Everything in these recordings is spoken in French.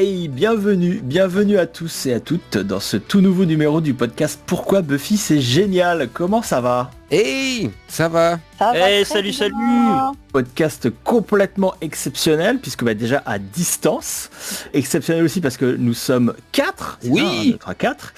Hey, bienvenue à tous et à toutes dans ce tout nouveau numéro du podcast Pourquoi Buffy c'est génial. Comment ça va ? Hey, ça va ? Hey, salut. Podcast complètement exceptionnel puisque déjà à distance. Exceptionnel aussi parce que nous sommes 4. Oui, 4.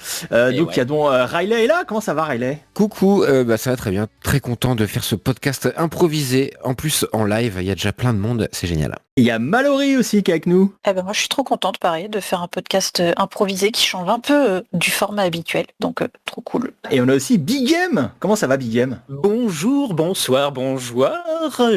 Donc il y a donc Riley est là. Comment ça va Riley ? Coucou, ça va très bien. Très content de faire ce podcast improvisé. En plus en live, il y a déjà plein de monde, c'est génial. Il y a Mallory aussi qui est avec nous. Moi je suis trop contente pareil de faire un podcast improvisé qui change un peu du format habituel, donc trop cool. Et on a aussi Big M. Comment ça va Big M ? Bonjour, bonsoir.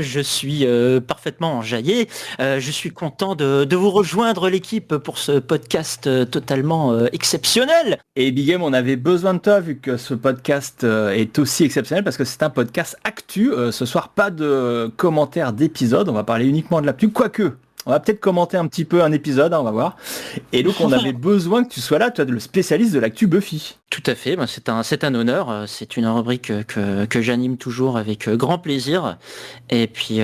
Je suis parfaitement enjaillé. Je suis content de vous rejoindre l'équipe pour ce podcast totalement exceptionnel. Et Big M, on avait besoin de toi vu que ce podcast est aussi exceptionnel parce que c'est un podcast actu. Ce soir, pas de commentaires d'épisodes. On va parler uniquement de l'actu. Quoique, on va peut-être commenter un petit peu un épisode, on va voir. Et donc, on avait besoin que tu sois là, toi, le spécialiste de l'actu Buffy. Tout à fait, c'est un honneur. C'est une rubrique que j'anime toujours avec grand plaisir. Et puis,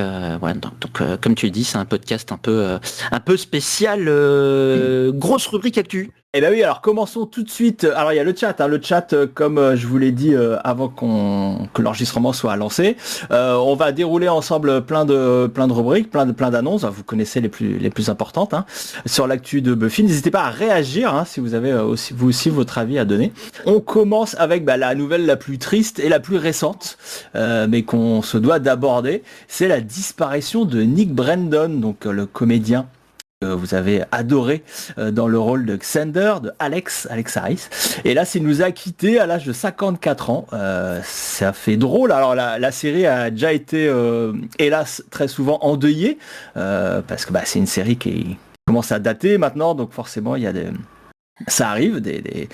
comme tu le dis, c'est un podcast un peu spécial, grosse rubrique actu. Eh ben oui, alors commençons tout de suite. Alors il y a le chat, comme je vous l'ai dit avant que l'enregistrement soit lancé. On va dérouler ensemble plein de rubriques, plein d'annonces. Vous connaissez les plus importantes sur l'actu de Buffy. N'hésitez pas à réagir si vous avez vous aussi votre avis à donner. On commence avec la nouvelle la plus triste et la plus récente, mais qu'on se doit d'aborder. C'est la disparition de Nick Brandon, donc le comédien que vous avez adoré dans le rôle de Xander, de Alex Harris. Et là, s'il nous a quittés à l'âge de 54 ans. Ça fait drôle. Alors, la série a déjà été, hélas, très souvent endeuillée, parce que c'est une série qui commence à dater maintenant, donc forcément, il y a ça arrive, des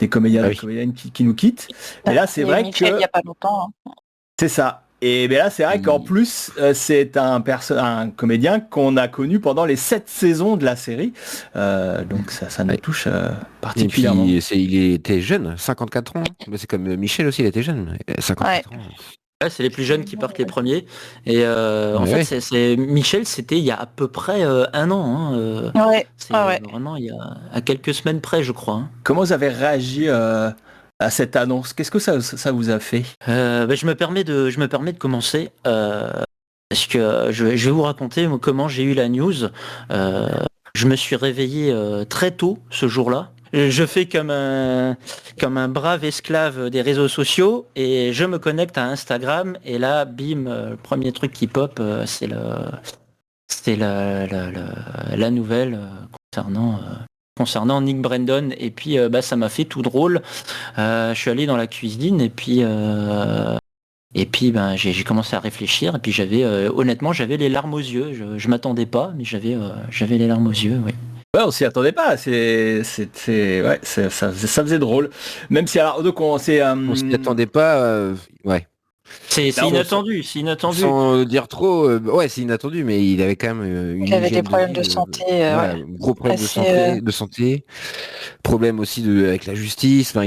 comédiens et des comédiennes qui nous quittent. Et là, c'est vrai que... Il n'y a pas longtemps. C'est ça. Et là, c'est vrai qu'en plus, c'est un comédien qu'on a connu pendant les 7 saisons de la série. Donc ça nous touche particulièrement. Et puis, il était jeune, 54 ans. C'est comme Michel aussi, il était jeune, 54 ans. Ouais, c'est les plus jeunes qui partent les premiers. Et en fait, c'est Michel, c'était il y a à peu près un an. Vraiment, il y a quelques semaines près, je crois. Comment vous avez réagi à cette annonce? Qu'est-ce que ça vous a fait? Je me permets de commencer parce que je vais vous raconter comment j'ai eu la news. Je me suis réveillé très tôt ce jour-là. Je fais comme un brave esclave des réseaux sociaux et je me connecte à Instagram et là, bim, le premier truc qui pop, c'est la nouvelle concernant Nick Brandon. Et puis ça m'a fait tout drôle. Je suis allé dans la cuisine et puis j'ai commencé à réfléchir et puis honnêtement j'avais les larmes aux yeux. Je m'attendais pas, mais j'avais les larmes aux yeux. Oui. Ouais, on s'y attendait pas. Ça faisait drôle. Même si alors donc on s'y attendait pas. C'est inattendu. Sans dire trop, c'est inattendu, mais il avait quand même il avait des problèmes de santé. Gros problème de santé. Problème aussi avec la justice. Enfin,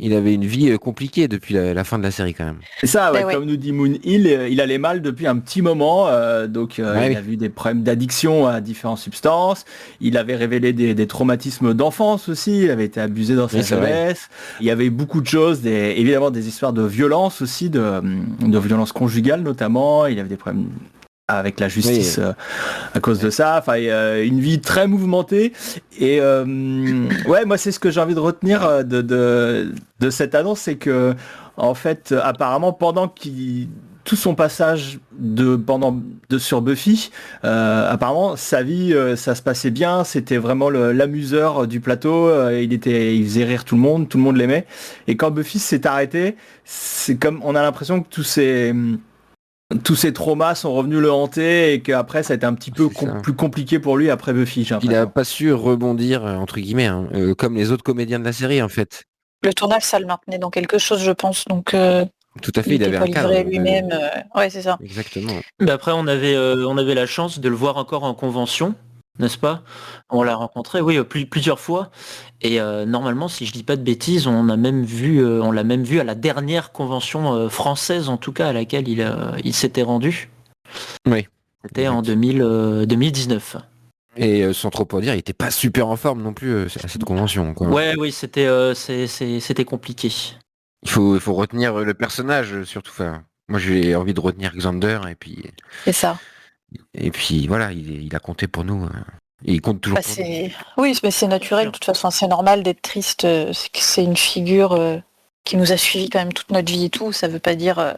il avait une vie compliquée depuis la fin de la série quand même. C'est ça, comme nous dit Moon Hill, il allait mal depuis un petit moment, il a eu des problèmes d'addiction à différentes substances, il avait révélé des traumatismes d'enfance aussi, il avait été abusé dans sa jeunesse, il y avait beaucoup de choses, évidemment des histoires de violence aussi, de violence conjugale notamment, il avait des problèmes avec la justice à cause de ça, une vie très mouvementée et moi c'est ce que j'ai envie de retenir de cette annonce, c'est que en fait apparemment pendant tout son passage sur Buffy, apparemment sa vie ça se passait bien, c'était vraiment l'amuseur du plateau, il faisait rire tout le monde l'aimait, et quand Buffy s'est arrêté, c'est comme on a l'impression que tous ces traumas sont revenus le hanter et qu'après ça a été un petit peu plus compliqué pour lui après Buffy. Il a pas su rebondir entre guillemets comme les autres comédiens de la série en fait. Le tournage ça le maintenait dans quelque chose je pense, donc tout à fait, il avait un cadre lui-même. C'est ça. Exactement. Mais après on avait la chance de le voir encore en convention, n'est-ce pas? On l'a rencontré, plusieurs fois. Et normalement, si je dis pas de bêtises, on l'a même vu à la dernière convention française, en tout cas, à laquelle il s'était rendu. Oui. C'était en 2019. Et sans trop en dire, il était pas super en forme non plus à cette convention, quoi. Ouais, oui, c'était compliqué. Il faut retenir le personnage, surtout. Enfin, moi, j'ai envie de retenir Xander, C'est ça. et puis voilà, il a compté pour nous. Et il compte toujours pour nous. Oui, mais c'est naturel, de toute façon, c'est normal d'être triste. C'est une figure qui nous a suivis quand même toute notre vie et tout. Ça veut pas dire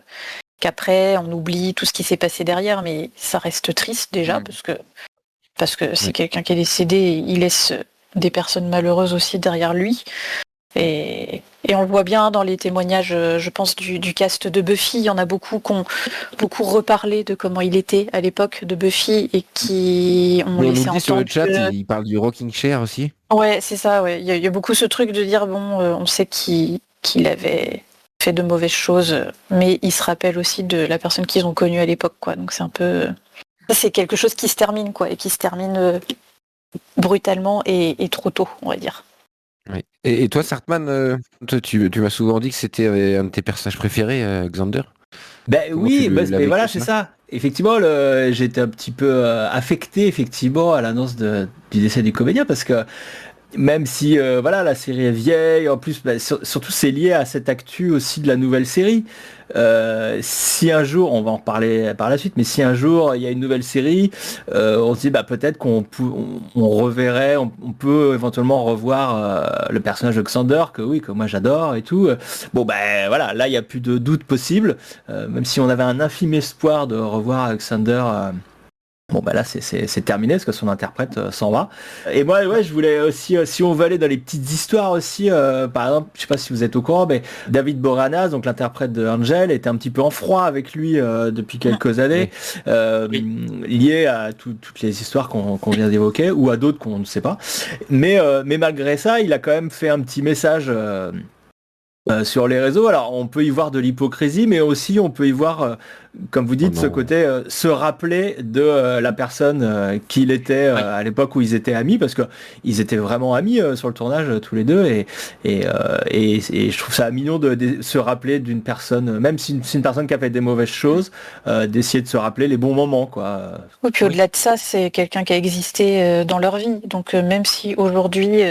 qu'après, on oublie tout ce qui s'est passé derrière, mais ça reste triste déjà, parce que c'est quelqu'un qui est décédé et il laisse des personnes malheureuses aussi derrière lui. Et on le voit bien dans les témoignages, je pense, du cast de Buffy. Il y en a beaucoup qui ont beaucoup reparlé de comment il était à l'époque de Buffy et qui ont laissé entendre sur le chat, il parle du rocking chair aussi. Ouais, c'est ça, ouais. Il y a beaucoup ce truc de dire, on sait qu'il avait fait de mauvaises choses, mais il se rappelle aussi de la personne qu'ils ont connue à l'époque, quoi. Donc c'est un peu... C'est quelque chose qui se termine, quoi, et qui se termine brutalement et trop tôt, on va dire. Oui. Et toi, Sartman, tu m'as souvent dit que c'était un de tes personnages préférés, Xander. Oui, mais voilà, c'est ça. Effectivement, j'étais un petit peu affecté effectivement à l'annonce du décès du comédien parce que même si voilà, la série est vieille, en plus surtout c'est lié à cette actu aussi de la nouvelle série. Si un jour, on va en reparler par la suite, mais si un jour il y a une nouvelle série, on se dit peut-être qu'on reverrait, on peut éventuellement revoir le personnage de Xander que moi j'adore et tout. Voilà, là il n'y a plus de doute possible, même si on avait un infime espoir de revoir Xander. Là c'est terminé parce que son interprète s'en va. Et moi je voulais aussi, si on veut aller dans les petites histoires aussi, par exemple, je sais pas si vous êtes au courant, mais David Boreanaz, donc l'interprète de Angel, était un petit peu en froid avec lui depuis quelques années, lié à toutes les histoires qu'on vient d'évoquer ou à d'autres qu'on ne sait pas. Mais malgré ça, il a quand même fait un petit message sur les réseaux. Alors on peut y voir de l'hypocrisie, mais aussi on peut y voir, comme vous dites, ce côté se rappeler de la personne qu'il était à l'époque où ils étaient amis, parce que ils étaient vraiment amis sur le tournage tous les deux, et je trouve ça mignon de se rappeler d'une personne, même si c'est une personne qui a fait des mauvaises choses, d'essayer de se rappeler les bons moments, quoi. Oui, puis au-delà de ça, c'est quelqu'un qui a existé dans leur vie, donc même si aujourd'hui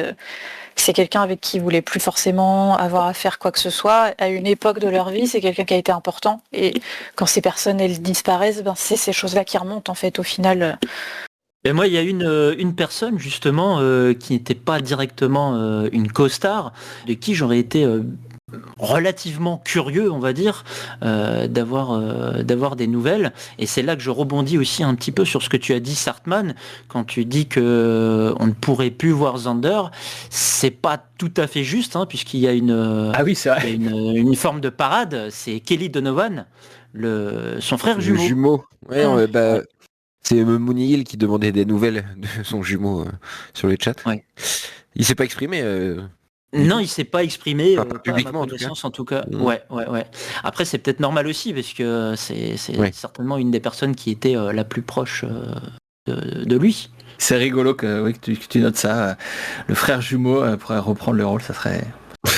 c'est quelqu'un avec qui ils voulaient plus forcément avoir à faire quoi que ce soit, à une époque de leur vie, c'est quelqu'un qui a été important. Et quand ces personnes, elles disparaissent, c'est ces choses-là qui remontent, en fait, au final. Et moi, il y a une personne, justement, qui n'était pas directement une co-star, de qui j'aurais été relativement curieux, on va dire, d'avoir des nouvelles. Et c'est là que je rebondis aussi un petit peu sur ce que tu as dit, Sartman, quand tu dis que on ne pourrait plus voir Xander. C'est pas tout à fait juste, puisqu'il y a une forme de parade. C'est Kelly Donovan, son frère jumeau. Ouais, c'est Mooney Hill qui demandait des nouvelles de son jumeau sur les chats. Ouais. Il s'est pas exprimé. Non, il s'est pas exprimé publiquement, en tout cas. Ouais. Après, c'est peut-être normal aussi parce que c'est certainement une des personnes qui était la plus proche de lui. C'est rigolo que tu notes ça. Le frère jumeau pourrait reprendre le rôle, ça serait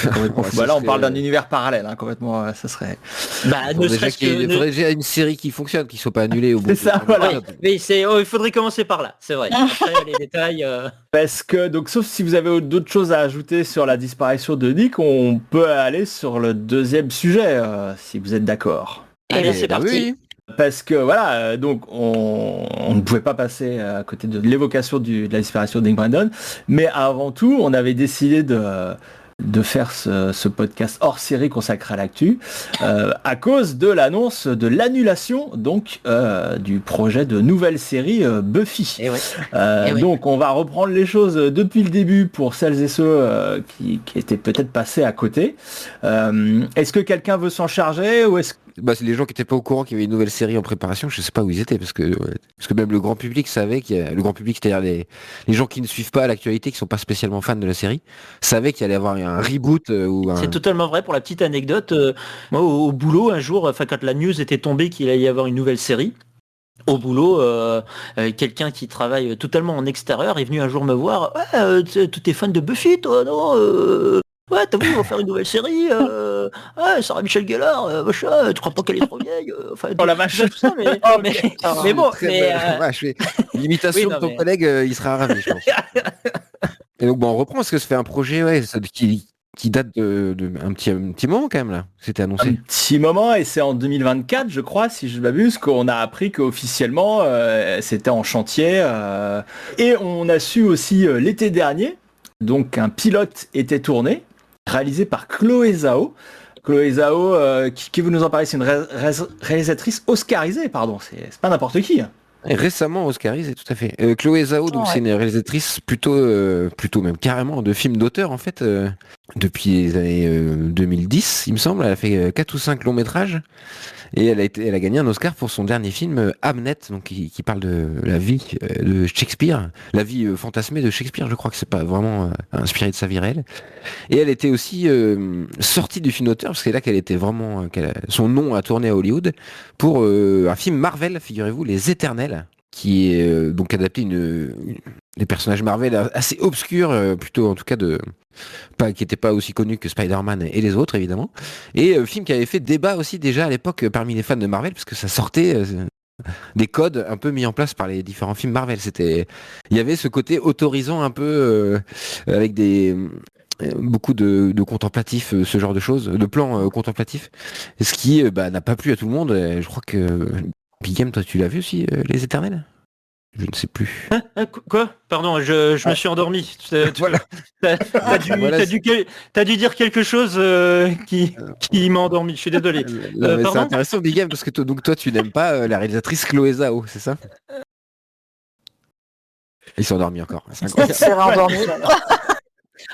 complètement fou. Là, on parle d'un univers parallèle, complètement. Ça serait. Il faudrait déjà une série qui fonctionne, qui soit pas annulée au bout. C'est ça, voilà. Mais il faudrait commencer par là, c'est vrai. Après, les détails. Parce que, donc, sauf si vous avez d'autres choses à ajouter sur la disparition de Nick, on peut aller sur le deuxième sujet, si vous êtes d'accord. Allez, c'est parti. Oui. Parce que voilà, donc on ne pouvait pas passer à côté de l'évocation de la disparition de Nick Brandon, mais avant tout, on avait décidé de faire ce podcast hors série consacré à l'actu à cause de l'annonce de l'annulation donc du projet de nouvelle série Buffy. Donc on va reprendre les choses depuis le début pour celles et ceux qui étaient peut-être passés à côté. Est-ce que quelqu'un veut s'en charger ou est-ce c'est les gens qui n'étaient pas au courant qu'il y avait une nouvelle série en préparation, je sais pas où ils étaient, parce que même le grand public savait le grand public, c'est-à-dire les gens qui ne suivent pas l'actualité, qui sont pas spécialement fans de la série, savaient qu'il allait y avoir un reboot C'est totalement vrai. Pour la petite anecdote, moi au boulot un jour, quand la news était tombée qu'il allait y avoir une nouvelle série, au boulot, quelqu'un qui travaille totalement en extérieur est venu un jour me voir. Tu es fan de Buffy, toi, non ouais, t'as vu, on va faire une nouvelle série. Sarah Michel Gellar, machin, tu crois pas qu'elle est trop vieille enfin, Oh la vache. tout ça, mais bon, L'imitation Oui, non, de ton mais- collègue, il sera ravi, je pense. Et donc bon, on reprend parce que ça fait un projet qui date de un petit moment quand même là. C'était Un annoncé. petit moment, et c'est en 2024, je crois, si je ne m'abuse, qu'on a appris qu'officiellement, c'était en chantier. Et on a su aussi l'été dernier, donc un pilote était tourné, réalisé par Chloé Zhao. Chloé Zhao, qui vous nous en parlez, c'est une réalisatrice oscarisée, pardon, c'est pas n'importe qui. Hein. Et récemment oscarisé, tout à fait. Chloé Zhao, donc Ouais. c'est une réalisatrice plutôt même carrément de films d'auteur en fait, depuis les années 2010, il me semble. Elle a fait 4 ou 5 longs métrages et elle a gagné un Oscar pour son dernier film Hamnet, donc qui parle de la vie de Shakespeare, la vie fantasmée de Shakespeare. Je crois que c'est pas vraiment inspiré de sa vie réelle. Et elle était aussi sortie du film d'auteur parce que c'est là qu'elle était vraiment, son nom a tourné à Hollywood pour un film Marvel, figurez-vous, Les Éternels, qui est donc adapté des personnages Marvel assez obscurs, plutôt en tout cas qui n'étaient pas aussi connus que Spider-Man et les autres évidemment. Et film qui avait fait débat aussi déjà à l'époque parmi les fans de Marvel parce que ça sortait des codes un peu mis en place par les différents films Marvel. Il y avait ce côté autorisant un peu avec beaucoup de contemplatifs, ce genre de choses, de plans contemplatifs, ce qui n'a pas plu à tout le monde. Je crois que Big Game, toi tu l'as vu aussi, Les Éternels? Je ne sais plus. Quoi? Pardon, je me suis endormi. Voilà. Voilà, T'as dû dire quelque chose qui m'a endormi. Je suis désolé. Non, mais c'est Pardon? intéressant Big Game parce que toi tu n'aimes pas la réalisatrice Chloé Zhao, c'est ça? Ils sont endormis encore. C'est incroyable. C'est rendormi.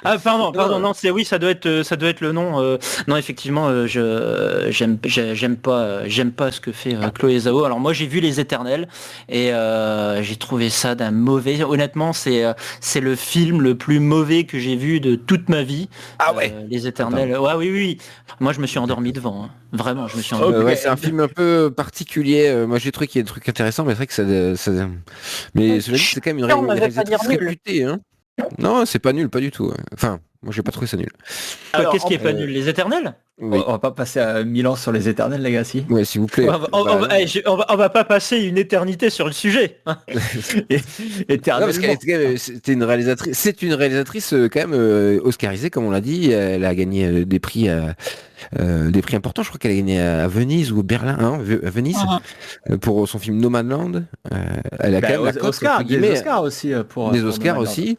Ah pardon, non, ça doit être le nom. Non, effectivement, j'aime pas ce que fait Chloé Zhao. Alors moi j'ai vu Les Éternels et j'ai trouvé ça d'un mauvais. Honnêtement, c'est le film le plus mauvais que j'ai vu de toute ma vie. Ah ouais. Les Éternels. Ouais, oui. Moi je me suis endormi devant. Hein. Vraiment, je me suis endormi. Ouais, c'est un film un peu particulier. Moi j'ai trouvé qu'il y a des trucs intéressants, mais c'est vrai que mais cela dit, c'est quand même une On m'avait pas réalisatrice dire nul. réputée. Hein. Non, c'est pas nul, pas du tout. Ouais. Enfin, moi j'ai pas trouvé ça nul. Alors, Qu'est-ce qui est pas nul? Les Éternels? Oui. On va pas passer à 1000 ans sur les éternels, les gars, si. Ouais, s'il vous plaît. On va pas passer une éternité sur le sujet. Hein. Non, parce Éternellement. c'était une réalisatrice. C'est une réalisatrice quand même oscarisée, comme on l'a dit. Elle a gagné des prix importants. Je crois qu'elle a gagné à Venise ou Berlin, hein, à Venise, pour son film Nomadland. Elle a quand même la cote, Oscar, entre guillemets, des Oscars aussi pour des pour Oscars Nomadland. aussi.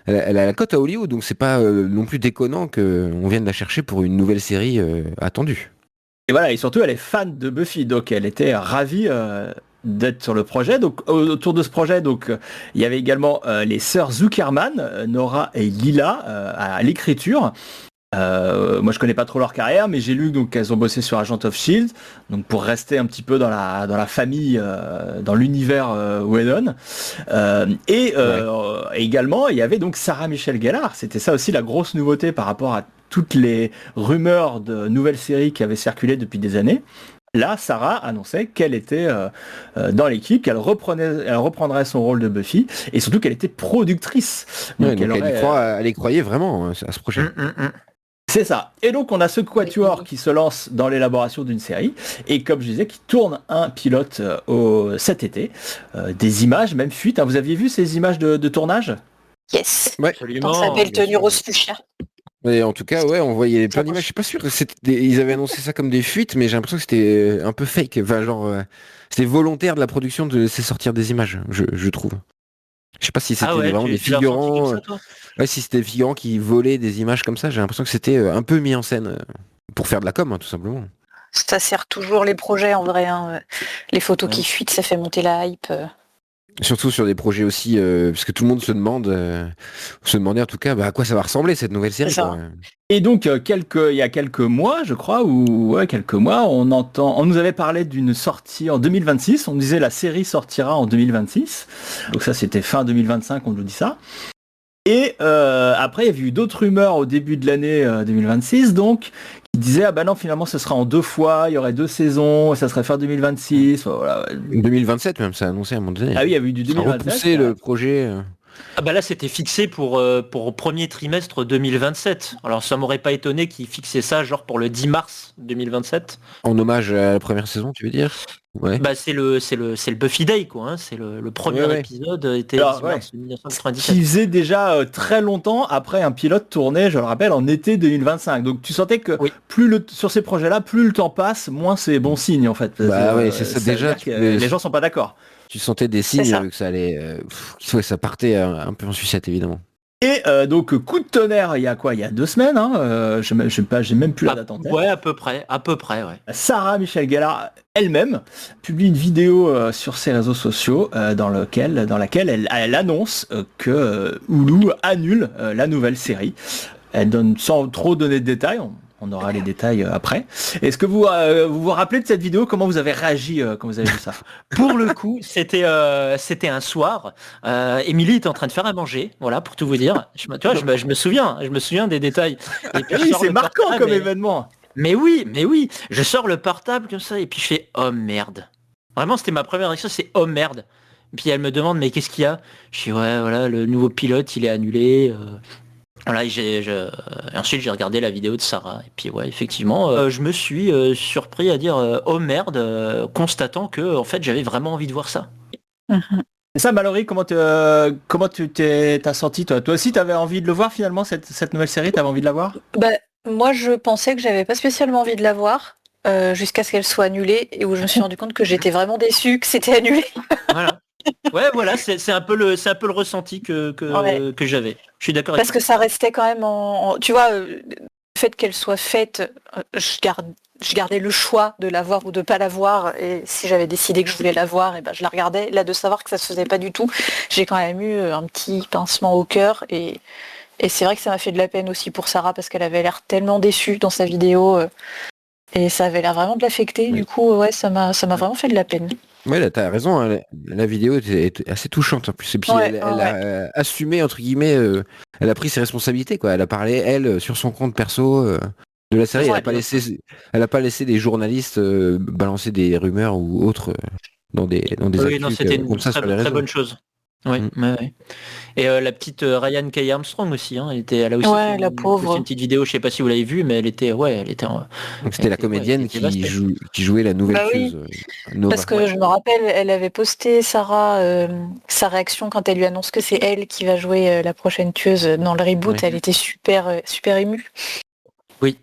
Elle a la cote à Hollywood, donc c'est pas non plus déconnant qu'on vienne la chercher pour une nouvelle série attendue. Et voilà, et surtout elle est fan de Buffy, donc elle était ravie d'être sur le projet. Donc autour de ce projet, donc il y avait également les sœurs Zuckerman, Nora et Lila à l'écriture. Moi je connais pas trop leur carrière, mais j'ai lu donc qu'elles ont bossé sur Agent of Shield, donc pour rester un petit peu dans la famille, dans l'univers Whedon. Également il y avait donc Sarah Michelle Gellar. C'était ça aussi la grosse nouveauté par rapport à toutes les rumeurs de nouvelles séries qui avaient circulé depuis des années. Là, Sarah annonçait qu'elle était dans l'équipe, qu'elle reprendrait son rôle de Buffy, et surtout qu'elle était productrice. Donc, Donc, elle y croyait vraiment à ce projet. C'est ça. Et donc on a ce quatuor qui se lance dans l'élaboration d'une série, et comme je disais, qui tourne un pilote cet été. Des images, même fuites. Hein. Vous aviez vu ces images de tournage? Yes. Ouais. Dans sa belle tenue rose fuchsia. Mais en tout cas, ouais, on voyait plein d'images. Je suis pas sûr que ils avaient annoncé ça comme des fuites, mais j'ai l'impression que c'était un peu fake. Enfin, genre, c'était volontaire de la production de laisser sortir des images, je trouve. Je sais pas si c'était vraiment des figurants. Ouais, si c'était des figurants qui volaient des images comme ça, j'ai l'impression que c'était un peu mis en scène pour faire de la com, hein, tout simplement. Ça sert toujours les projets en vrai. Hein. Les photos qui fuitent, ça fait monter la hype. Surtout sur des projets aussi, parce que tout le monde se demandait en tout cas à quoi ça va ressembler cette nouvelle série. Quoi. Et donc il y a quelques mois, je crois, on nous avait parlé d'une sortie en 2026. On disait la série sortira en 2026. Donc ça c'était fin 2025, on nous dit ça. Et après il y avait eu d'autres rumeurs au début de l'année 2026, donc qui disaient ah bah non finalement ce sera en 2 fois, il y aurait 2 saisons, ça serait fin 2026. Voilà. 2027 même, ça a annoncé à un moment donné. Ah oui, il y a eu du 2027. Repousser le projet. Ah bah là c'était fixé pour premier trimestre 2027. Alors ça m'aurait pas étonné qu'ils fixaient ça genre pour le 10 mars 2027. En hommage à la première saison, tu veux dire? Ouais. Bah c'est le Buffy Day quoi, hein. C'est le premier Ouais. épisode était 10 mars 1997. Qui faisait déjà très longtemps après un pilote tourné, je le rappelle, en été 2025. Donc tu sentais que sur ces projets-là, plus le temps passe, moins c'est bon signe en fait. Bah ouais, c'est ça déjà. Les gens sont pas d'accord. Tu sentais des signes que ça allait, ça partait un peu en sucette évidemment. Et donc coup de tonnerre, il y a 2 semaines, hein, j'ai même plus la date en tête. Ouais, à peu près, ouais. Sarah Michelle Gellar elle-même publie une vidéo sur ses réseaux sociaux dans laquelle elle annonce que Hulu annule la nouvelle série. Elle donne sans trop donner de détails. On aura les détails après. Est-ce que vous vous rappelez de cette vidéo? Comment vous avez réagi quand vous avez vu ça? Pour le coup, c'était un soir. Émilie était en train de faire à manger, voilà, pour tout vous dire. Je me souviens des détails. Et puis, oui, c'est marquant comme événement. Mais oui. Je sors le portable comme ça et puis je fais oh merde. Vraiment, c'était ma première réaction, c'est oh merde. Et puis elle me demande mais qu'est-ce qu'il y a? Je dis ouais, voilà, le nouveau pilote, il est annulé. Voilà, et ensuite j'ai regardé la vidéo de Sarah et puis ouais effectivement je me suis surpris à dire oh merde constatant que en fait j'avais vraiment envie de voir ça. Et ça Mallory, comment tu t'as senti toi aussi t'avais envie de le voir finalement cette nouvelle série, t'avais envie de la voir? Moi je pensais que j'avais pas spécialement envie de la voir jusqu'à ce qu'elle soit annulée et où je me suis rendu compte que j'étais vraiment déçue que c'était annulé. Voilà. Ouais, voilà, c'est un peu le ressenti que j'avais. Je suis d'accord. Parce que ça restait quand même tu vois, le fait qu'elle soit faite, je gardais le choix de la voir ou de pas la voir. Et si j'avais décidé que je voulais la voir, et ben je la regardais. Là, de savoir que ça se faisait pas du tout, j'ai quand même eu un petit pincement au cœur. Et c'est vrai que ça m'a fait de la peine aussi pour Sarah parce qu'elle avait l'air tellement déçue dans sa vidéo. Et ça avait l'air vraiment de l'affecter. Oui. Du coup, ouais, ça m'a vraiment fait de la peine. Ouais, là, t'as raison, hein, la vidéo est assez touchante en plus. Et puis elle a assumé, entre guillemets, elle a pris ses responsabilités, quoi. Elle a parlé, elle, sur son compte perso de la série. Elle a pas laissé des journalistes balancer des rumeurs ou autres dans des actus c'était une très bonne chose. Ouais. Et la petite Ryan Kay Armstrong aussi, hein, elle a aussi fait la pauvre. Une petite vidéo, je sais pas si vous l'avez vue, mais elle était Donc c'était la comédienne qui jouait la nouvelle tueuse. Parce que je me rappelle, elle avait posté Sarah sa réaction quand elle lui annonce que c'est elle qui va jouer la prochaine tueuse dans le reboot. Elle était super émue. Oui.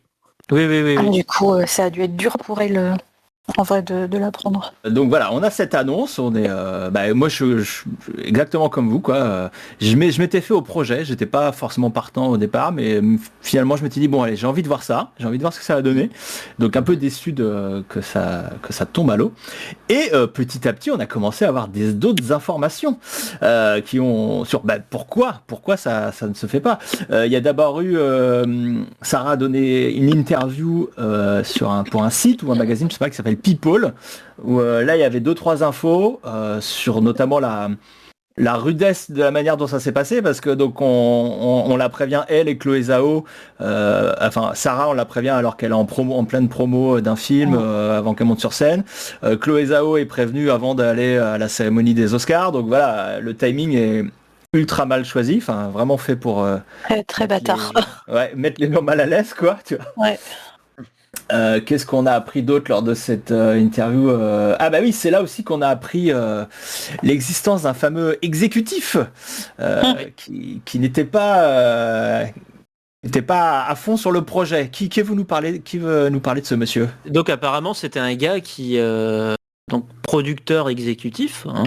Du coup, ça a dû être dur pour elle. En vrai, de l'apprendre. Donc voilà, on a cette annonce, on est, moi je exactement comme vous quoi. Je m'étais fait au projet, j'étais pas forcément partant au départ, mais finalement je m'étais dit bon allez, j'ai envie de voir ça, j'ai envie de voir ce que ça va donner. Donc un peu déçu que ça tombe à l'eau. Et petit à petit, on a commencé à avoir d'autres informations qui ont sur pourquoi ça ne se fait pas. Il y a d'abord eu Sarah a donné une interview pour un site ou un magazine, je sais pas, qui s'appelle People, où là il y avait 2-3 infos sur notamment la rudesse de la manière dont ça s'est passé, parce que donc on la prévient, elle et Chloé Zhao, Sarah on la prévient alors qu'elle est en pleine promo d'un film avant qu'elle monte sur scène. Chloé Zhao est prévenue avant d'aller à la cérémonie des Oscars, donc voilà, le timing est ultra mal choisi, enfin vraiment fait pour très bâtard. Mettre les gens mal à l'aise quoi, tu vois. Ouais. Qu'est-ce qu'on a appris d'autre lors de cette interview c'est là aussi qu'on a appris l'existence d'un fameux exécutif qui n'était pas à fond sur le projet. Qui veut nous parler de ce monsieur? Donc apparemment c'était un gars qui donc producteur exécutif, hein.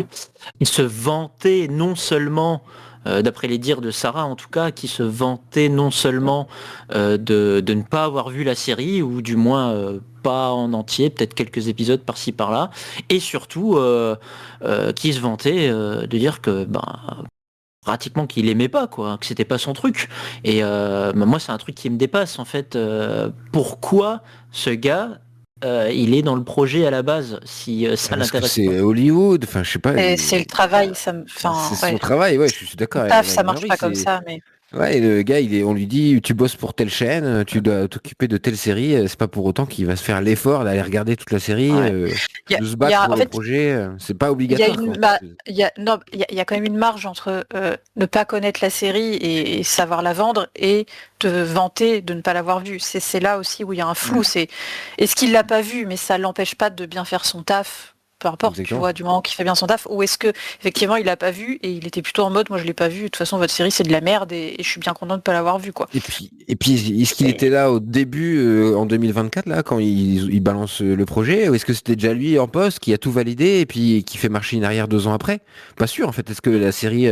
Il se vantait non seulement d'après les dires de Sarah en tout cas, qui se vantait non seulement de ne pas avoir vu la série, ou du moins pas en entier, peut-être quelques épisodes par-ci par-là, et surtout qui se vantait de dire que pratiquement qu'il aimait pas, quoi, que c'était pas son truc. Et moi c'est un truc qui me dépasse en fait. Pourquoi ce gars il est dans le projet à la base si ça l'intéresse pas. C'est Hollywood, enfin je sais pas. C'est le travail, c'est son travail, ouais, je suis d'accord. Ça marche pas comme ça, mais. Ouais, et le gars, on lui dit, tu bosses pour telle chaîne, tu dois t'occuper de telle série. C'est pas pour autant qu'il va se faire l'effort d'aller regarder toute la série, Ouais. de se battre pour le projet. C'est pas Il y a obligatoire. il y a quand même une marge entre ne pas connaître la série et savoir la vendre et te vanter de ne pas l'avoir vue. C'est là aussi où il y a un flou. C'est est-ce qu'il l'a pas vu, mais ça l'empêche pas de bien faire son taf. Peu importe, tu vois, du moment qu'il fait bien son taf, ou est-ce que effectivement il l'a pas vu et il était plutôt en mode moi je l'ai pas vu, de toute façon votre série c'est de la merde et je suis bien content de pas l'avoir vu quoi. Et puis est-ce qu'il était là au début en 2024 là quand il balance le projet, ou est-ce que c'était déjà lui en poste qui a tout validé et puis qui fait marcher une arrière 2 ans après? Pas sûr en fait. Est-ce que la série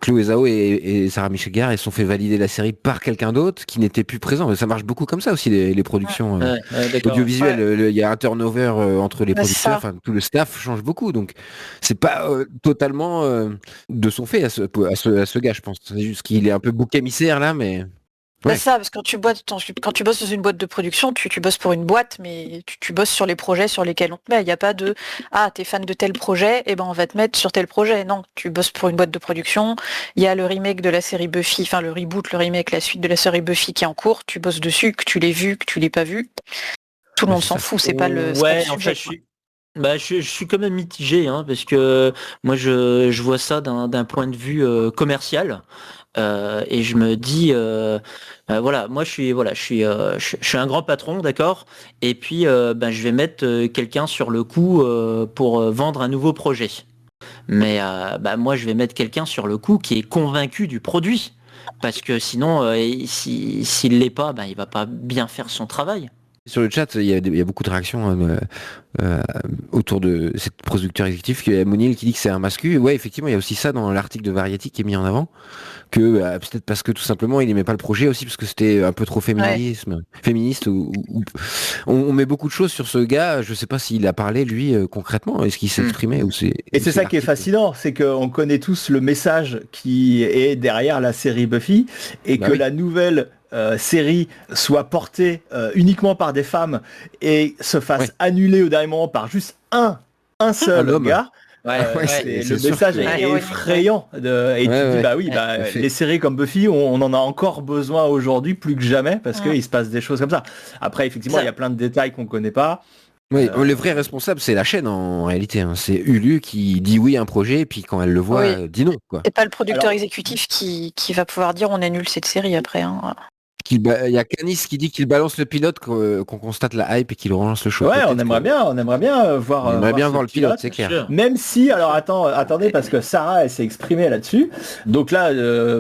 Chloé Zhao et Sarah Michel Gellar, elles se sont fait valider la série par quelqu'un d'autre qui n'était plus présent? Ça marche beaucoup comme ça aussi les productions audiovisuelles. Il y a un turnover entre les producteurs, enfin tout le staff change beaucoup, donc c'est pas totalement de son fait à ce gars, je pense. C'est juste qu'il est un peu bouc émissaire là, mais C'est ça, parce que quand tu bosses dans une boîte de production, tu bosses pour une boîte, mais tu bosses sur les projets sur lesquels on te met. Il n'y a pas de t'es fan de tel projet, et ben on va te mettre sur tel projet. Non, tu bosses pour une boîte de production. Il y a le remake de la série Buffy, enfin le reboot, le remake, la suite de la série Buffy qui est en cours. Tu bosses dessus, que tu l'aies vu, que tu l'aies pas vu. Tout le monde s'en fout, c'est pas le sujet. Je suis quand même mitigé, hein, parce que moi je vois ça d'un point de vue commercial. Et je me dis voilà, moi je suis un grand patron, d'accord, et puis je vais mettre quelqu'un sur le coup pour vendre un nouveau projet, mais moi je vais mettre quelqu'un sur le coup qui est convaincu du produit, parce que sinon s'il l'est pas, il va pas bien faire son travail. sur le chat, il y a beaucoup de réactions autour de cette producteur exécutif, qui est Monil qui dit que c'est un mascu. Ouais, effectivement, il y a aussi ça dans l'article de Variety qui est mis en avant, que peut-être parce que tout simplement il aimait pas le projet, aussi parce que c'était un peu trop féministe, on met beaucoup de choses sur ce gars. Je sais pas s'il a parlé lui concrètement, est-ce qu'il s'est exprimé, ou c'est... Et c'est ça qui est fascinant, c'est qu'on connaît tous le message qui est derrière la série Buffy, et que la nouvelle série soit portée uniquement par des femmes et se fasse annuler au dernier moment par juste un seul gars. Le message est effrayant. Et tu dis, les séries comme Buffy, on en a encore besoin aujourd'hui plus que jamais, parce qu'il se passe des choses comme ça. Après, effectivement, il y a plein de détails qu'on connaît pas. Oui, le vrai responsable, c'est la chaîne en réalité. Hein. C'est Hulu qui dit oui à un projet, et puis quand elle le voit, dit non. C'est pas le producteur exécutif qui va pouvoir dire on annule cette série après. Hein. Il y a Canis qui dit qu'il balance le pilote, qu'on constate la hype et qu'il relance le show. Ouais, on aimerait bien voir. On aimerait bien voir le pilote, c'est clair. Même si, alors attendez, parce que Sarah, elle s'est exprimée là-dessus. Donc là,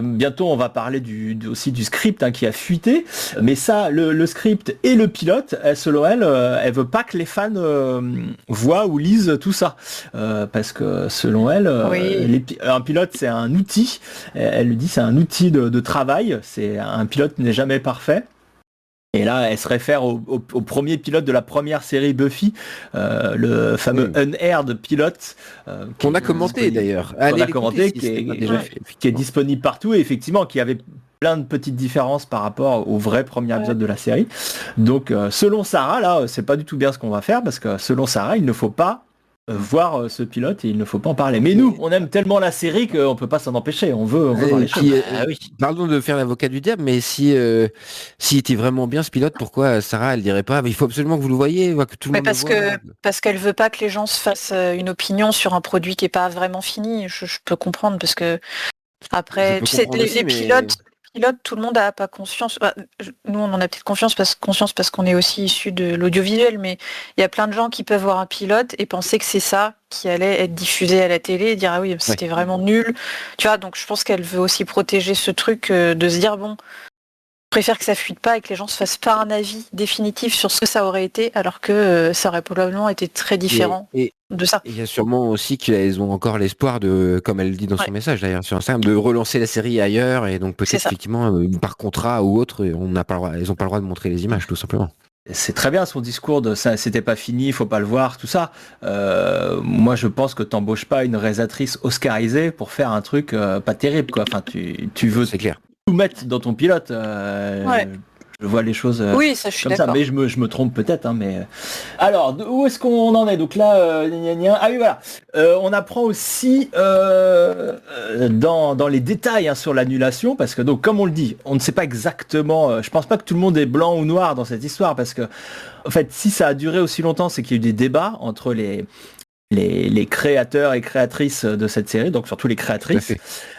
bientôt, on va parler aussi du script qui a fuité. Mais ça, le script et le pilote, selon elle, elle veut pas que les fans voient ou lisent tout ça, parce que selon elle, un pilote, c'est un outil. Elle lui dit, c'est un outil de travail. Un pilote n'est jamais parfait. Et là, elle se réfère au premier pilote de la première série Buffy, le fameux Unaired pilote. Qu'on a commenté d'ailleurs. Qu'on a commenté, qui est disponible partout, et effectivement, qui avait plein de petites différences par rapport au vrai premier épisode de la série. Donc, selon Sarah, là, c'est pas du tout bien ce qu'on va faire, parce que selon Sarah, il ne faut pas voir ce pilote et il ne faut pas en parler. Mais nous, on aime tellement la série qu'on peut pas s'en empêcher. On veut voir les choses. Pardon de faire l'avocat du diable, mais s'il était vraiment bien ce pilote, pourquoi Sarah, elle dirait pas, mais il faut absolument que vous le voyez, que tout le monde le voit. Parce qu'elle veut pas que les gens se fassent une opinion sur un produit qui est pas vraiment fini. Je peux comprendre, parce que après, tu sais, les pilotes, tout le monde a pas conscience. Nous, on en a peut-être conscience parce qu'on est aussi issus de l'audiovisuel, mais il y a plein de gens qui peuvent voir un pilote et penser que c'est ça qui allait être diffusé à la télé et dire ah oui, c'était vraiment nul. Tu vois, donc je pense qu'elle veut aussi protéger ce truc de se dire bon, je préfère que ça fuite pas et que les gens se fassent pas un avis définitif sur ce que ça aurait été, alors que ça aurait probablement été très différent de ça. Il y a sûrement aussi qu'elles ont encore l'espoir de, comme elle dit dans son message d'ailleurs sur Instagram, de relancer la série ailleurs, et donc peut-être effectivement par contrat ou autre, elles n'ont pas le droit de montrer les images tout simplement. C'est très bien son discours de ça, c'était pas fini, il faut pas le voir, tout ça. Moi, je pense que t'embauches pas une réalisatrice oscarisée pour faire un truc pas terrible, quoi. Enfin, tu veux c'est clair. Tout mettre dans ton pilote. Je vois les choses Oui, ça je suis comme ça, d'accord. mais je me trompe peut-être. Mais alors, où est-ce qu'on en est? Donc là, ah oui, voilà. On apprend aussi dans les détails sur l'annulation, parce que donc comme on le dit, on ne sait pas exactement. Je pense pas que tout le monde est blanc ou noir dans cette histoire, parce que en fait, si ça a duré aussi longtemps, c'est qu'il y a eu des débats entre les créateurs et créatrices de cette série, donc surtout les créatrices.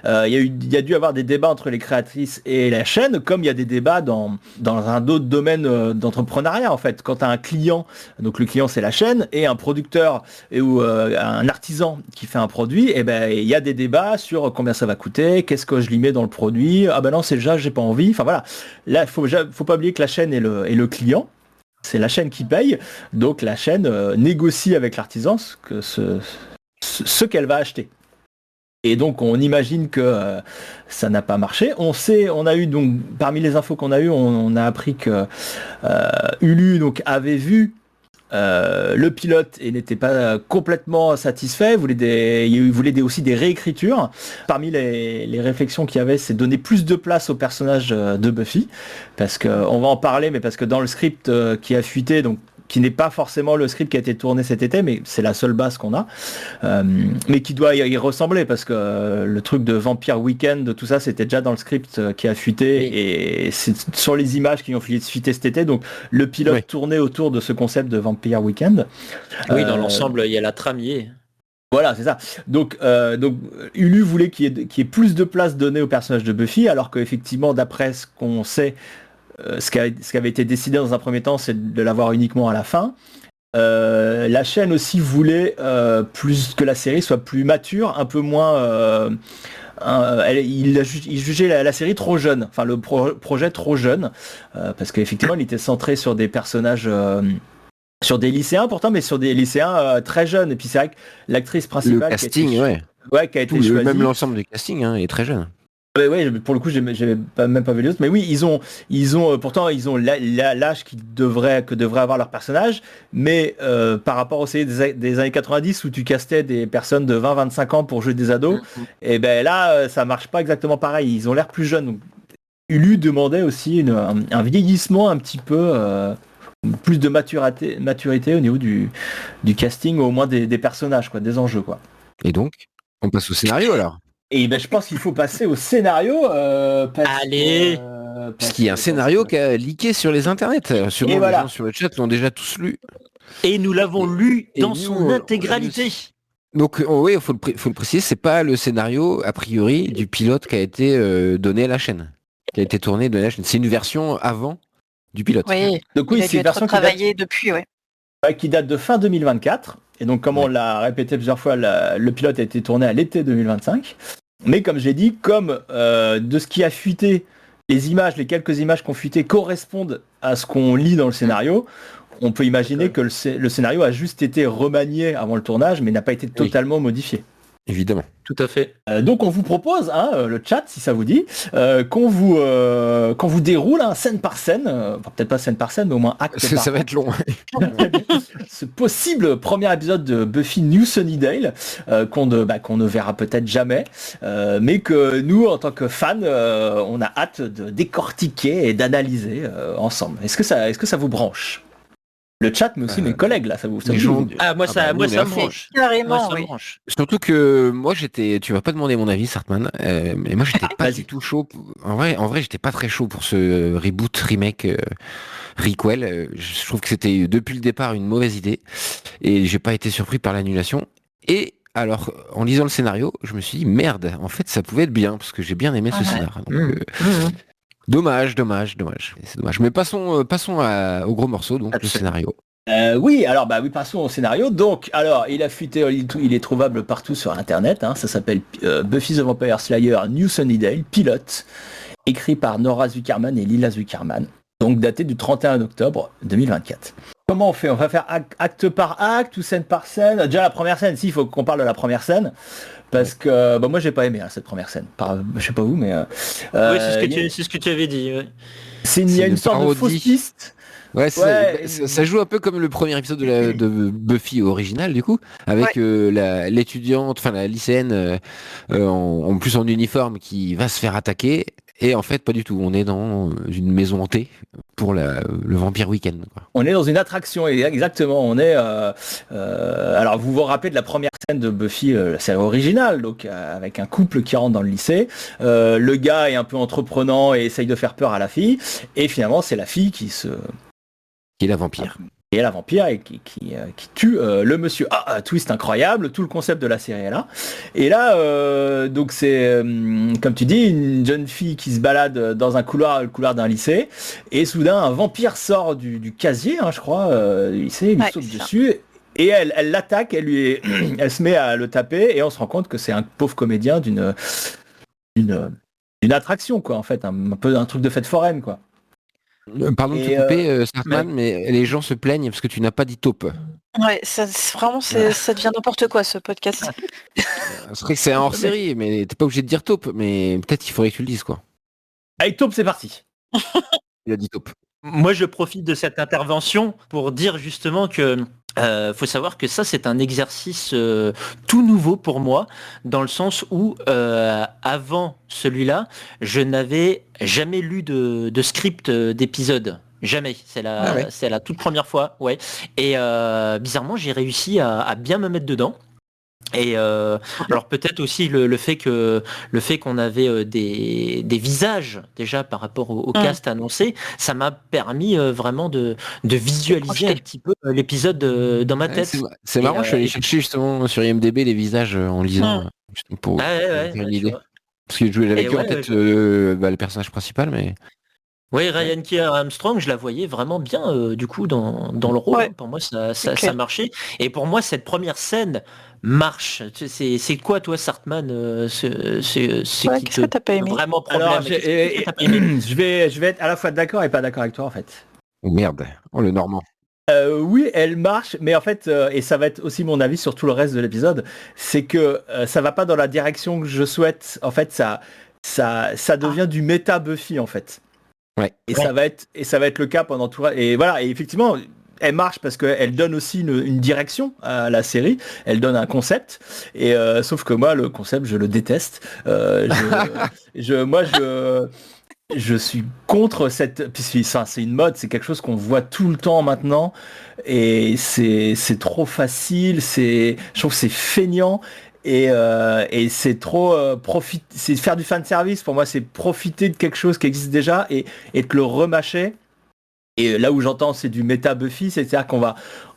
Il y a dû avoir des débats entre les créatrices et la chaîne, comme il y a des débats dans un autre domaine d'entrepreneuriat en fait. Quand tu as un client, donc le client c'est la chaîne, et un producteur ou un artisan qui fait un produit, et ben il y a des débats sur combien ça va coûter, qu'est-ce que je lui mets dans le produit, ah ben non c'est déjà j'ai pas envie, enfin voilà. Là faut pas oublier que la chaîne est le client. C'est la chaîne qui paye, donc la chaîne négocie avec l'artisan ce qu'elle va acheter. Et donc on imagine que ça n'a pas marché. On a eu donc parmi les infos qu'on a eues, on a appris que Hulu donc avait vu le pilote et n'était pas complètement satisfait, il voulait aussi des réécritures. Parmi les réflexions qu'il y avait, c'est donner plus de place au personnage de Buffy, parce qu'on va en parler, mais parce que dans le script qui a fuité, donc qui n'est pas forcément le script qui a été tourné cet été, mais c'est la seule base qu'on a, mais qui doit y ressembler, parce que le truc de Vampire Weekend, tout ça, c'était déjà dans le script qui a fuité, et c'est sur les images qui ont fuité cet été, donc le pilote tournait autour de ce concept de Vampire Weekend. Oui, dans l'ensemble, il y a la tramier. Voilà, c'est ça. Donc Hulu voulait qu'il y ait plus de place donnée au personnage de Buffy, alors qu'effectivement, d'après ce qu'on sait, ce qui avait été décidé dans un premier temps, c'est de l'avoir uniquement à la fin. La chaîne aussi voulait plus que la série soit plus mature, un peu moins... il jugeait la série trop jeune, enfin le projet trop jeune, parce qu'effectivement il était centré sur des personnages... sur des lycéens pourtant, mais sur des lycéens très jeunes. Et puis c'est vrai que l'actrice principale... Le casting, qui a été choisie... Même l'ensemble du casting est très jeune. Ouais, pour le coup, j'avais même pas vu les autres, mais oui, pourtant ils ont l'âge que devrait avoir leur personnage, mais par rapport aux séries des années 90 où tu castais des personnes de 20-25 ans pour jouer des ados, et ben là, ça marche pas exactement pareil. Ils ont l'air plus jeunes. Donc, Hulu demandait aussi un vieillissement un petit peu, plus de maturité au niveau du casting, au moins des personnages, quoi, des enjeux, quoi. Et donc, on passe au scénario alors. Et ben, je pense qu'il faut passer au scénario. Parce qu'il y a un scénario qui a leaké sur les internets. Sûrement les gens sur le chat l'ont déjà tous lu. Et nous l'avons lu dans son intégralité. Donc oui, il faut le préciser, c'est pas le scénario, a priori, du pilote qui a été donné à la chaîne. Qui a été tourné de la chaîne. C'est une version avant du pilote. Oui, donc, oui, c'est une version qui date de fin 2024. Et donc, comme on l'a répété plusieurs fois, le pilote a été tourné à l'été 2025. Mais comme j'ai dit, comme de ce qui a fuité, les quelques images qui ont fuité correspondent à ce qu'on lit dans le scénario, on peut imaginer que le scénario a juste été remanié avant le tournage, mais n'a pas été totalement modifié. Évidemment. Tout à fait. Donc on vous propose, le chat, si ça vous dit, qu'on vous déroule scène par scène, peut-être pas scène par scène, mais au moins acte par acte. Ça va être long. Ce possible premier épisode de Buffy New Sunnydale, qu'on ne verra peut-être jamais, mais que nous, en tant que fans, on a hâte de décortiquer et d'analyser ensemble. Est-ce que ça vous branche ? Le chat, mais aussi mes collègues, là, ça vous... Moi, ça me branche. Carrément, ça me oui. branche. Surtout que moi, tu vas pas demander mon avis, Sartman, mais moi, j'étais pas du tout chaud. En vrai, j'étais pas très chaud pour ce reboot, remake, requel. Je trouve que c'était, depuis le départ, une mauvaise idée. Et j'ai pas été surpris par l'annulation. Et alors, en lisant le scénario, je me suis dit, merde, en fait, ça pouvait être bien, parce que j'ai bien aimé ce scénario. Donc, Dommage. C'est dommage. Mais passons au gros morceau, donc le scénario. Passons au scénario. Donc, alors, il a fuité, il est trouvable partout sur Internet. Ça s'appelle Buffy the Vampire Slayer New Sunnydale, pilote, écrit par Nora Zuckerman et Lila Zuckerman. Donc, daté du 31 octobre 2024. Comment on fait ? On va faire acte par acte ou scène par scène ? Déjà, la première scène, il faut qu'on parle de la première scène. Parce que moi j'ai pas aimé cette première scène. Je sais pas vous, mais oui, c'est ce que tu avais dit. Ouais. Il y a une sorte de fausse piste. Ouais, ça joue un peu comme le premier épisode de Buffy original du coup, avec l'étudiante, enfin la lycéenne en plus en uniforme qui va se faire attaquer. Et en fait, pas du tout. On est dans une maison hantée pour le Vampire Weekend, quoi. On est dans une attraction, exactement. On est. Alors, vous vous rappelez de la première scène de Buffy, la série originale, donc avec un couple qui rentre dans le lycée. Le gars est un peu entreprenant et essaye de faire peur à la fille. Et finalement, c'est la fille qui est la vampire. Et la vampire et qui tue le monsieur. Twist incroyable, tout le concept de la série est là. Et là, donc c'est, comme tu dis, une jeune fille qui se balade dans le couloir d'un lycée, et soudain un vampire sort du casier, je crois, du lycée, il lui saute dessus, et elle l'attaque, elle se met à le taper, et on se rend compte que c'est un pauvre comédien d'une attraction, quoi, en fait, un peu un truc de fête foraine, quoi. Pardon de te couper, Sartman, mais les gens se plaignent parce que tu n'as pas dit taupe. Ouais, ça devient n'importe quoi ce podcast. C'est vrai que c'est un hors-série, mais t'es pas obligé de dire taupe, mais peut-être qu'il faudrait que tu le dises, quoi. Allez, taupe, c'est parti. Il a dit taupe. Moi, je profite de cette intervention pour dire justement que faut savoir que ça, c'est un exercice tout nouveau pour moi, dans le sens où avant celui-là, je n'avais jamais lu de script d'épisode. Jamais. C'est la toute première fois. Ouais. Et bizarrement, j'ai réussi à bien me mettre dedans. Et alors peut-être aussi le fait qu'on avait des visages déjà par rapport au cast annoncé, ça m'a permis vraiment de visualiser un petit peu l'épisode dans ma tête. C'est marrant, je suis allé chercher justement sur IMDb les visages en lisant pour faire une idée. Parce que j'avais que en tête le personnage principal, mais... Oui, Ryan Keir Armstrong, je la voyais vraiment bien du coup dans le rôle. Ouais. Pour moi, ça marchait. Et pour moi, cette première scène marche. C'est quoi, toi, Sartman qu'est-ce que t'as pas aimé vraiment problème? Alors, je vais être à la fois d'accord et pas d'accord avec toi, en fait. Oh, merde, le Normand. Oui, elle marche, mais en fait, et ça va être aussi mon avis sur tout le reste de l'épisode, c'est que ça va pas dans la direction que je souhaite. En fait, ça devient du méta Buffy, en fait. Ouais. Ça va être le cas pendant tout. Et voilà, et effectivement, elle marche parce qu'elle donne aussi une direction à la série. Elle donne un concept. Et sauf que moi, le concept, je le déteste. Je suis contre cette. Puisque c'est une mode, c'est quelque chose qu'on voit tout le temps maintenant. Et c'est trop facile. Je trouve que c'est feignant. Et c'est trop c'est faire du fan service. Pour moi, c'est profiter de quelque chose qui existe déjà et de le remâcher. Et là où j'entends, c'est du méta Buffy, c'est-à-dire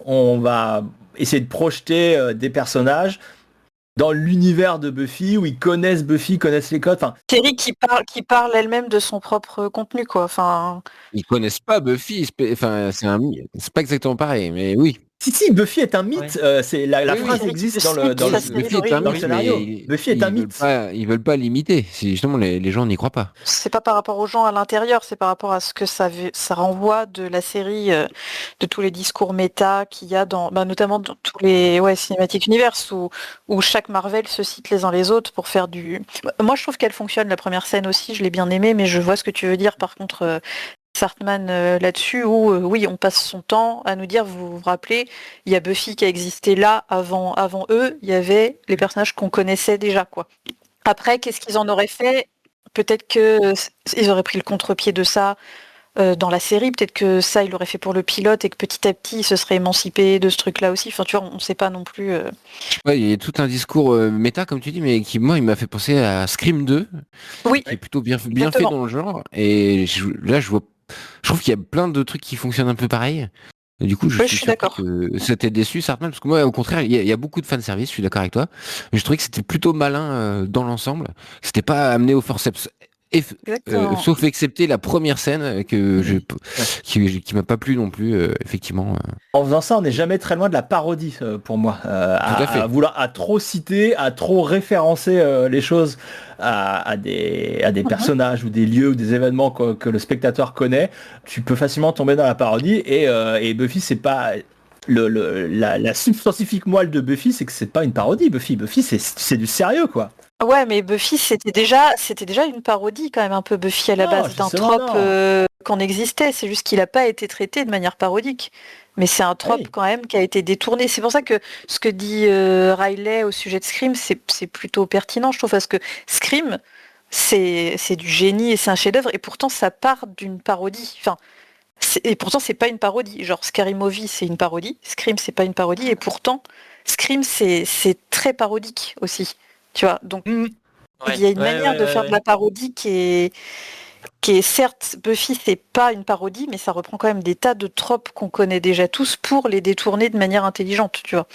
on va essayer de projeter des personnages dans l'univers de Buffy, où ils connaissent Buffy, connaissent les codes. Série qui parle elle-même de son propre contenu, quoi. Enfin, ils connaissent pas Buffy. Enfin, c'est pas exactement pareil, mais oui. Si, Buffy est un mythe. C'est la phrase existe dans le scénario. Buffy est un mythe. Ils veulent pas l'imiter. Justement, les gens n'y croient pas. C'est pas par rapport aux gens à l'intérieur, c'est par rapport à ce que ça renvoie de la série, de tous les discours méta qu'il y a notamment dans tous les cinématiques univers où chaque Marvel se cite les uns les autres pour faire du. Moi, je trouve qu'elle fonctionne. La première scène aussi, je l'ai bien aimée, mais je vois ce que tu veux dire. Par contre. Sartman là-dessus où oui on passe son temps à nous dire, vous vous rappelez, il y a Buffy qui a existé là avant eux, il y avait les personnages qu'on connaissait déjà, quoi. Après, qu'est-ce qu'ils en auraient fait? Peut-être qu'ils auraient pris le contre-pied de ça dans la série, peut-être que ça ils l'auraient fait pour le pilote et que petit à petit ils se seraient émancipés de ce truc-là aussi. Enfin, tu vois, on sait pas non plus. Ouais, il y a tout un discours méta comme tu dis, mais qui moi il m'a fait penser à Scream 2, oui, qui est plutôt bien fait dans le genre. Et là je trouve qu'il y a plein de trucs qui fonctionnent un peu pareil. Et du coup, je suis d'accord. C'était déçu, Sartman, parce que moi, au contraire, il y a beaucoup de fanservice, je suis d'accord avec toi. Mais je trouvais que c'était plutôt malin dans l'ensemble. C'était pas amené au forceps. Sauf excepté la première scène qui m'a pas plu non plus, effectivement. En faisant ça, on n'est jamais très loin de la parodie pour moi. À trop citer, à trop référencer les choses à des personnages ou des lieux ou des événements que le spectateur connaît, tu peux facilement tomber dans la parodie. Et Buffy, c'est pas... la substantifique moelle de Buffy, c'est que c'est pas une parodie. Buffy, c'est du sérieux, quoi. Ouais, mais Buffy, c'était déjà une parodie quand même un peu, Buffy à la base, d'un trope qu'on existait. C'est juste qu'il n'a pas été traité de manière parodique. Mais c'est un trope quand même qui a été détourné. C'est pour ça que ce que dit Riley au sujet de Scream, c'est plutôt pertinent, je trouve, parce que Scream, c'est du génie et c'est un chef-d'œuvre, et pourtant ça part d'une parodie. Enfin, et pourtant c'est pas une parodie. Genre Scary Movie c'est une parodie, Scream c'est pas une parodie, et pourtant Scream c'est très parodique aussi. Tu vois, donc il y a une manière de faire de la parodie qui est certes, Buffy c'est pas une parodie, mais ça reprend quand même des tas de tropes qu'on connaît déjà tous pour les détourner de manière intelligente, tu vois.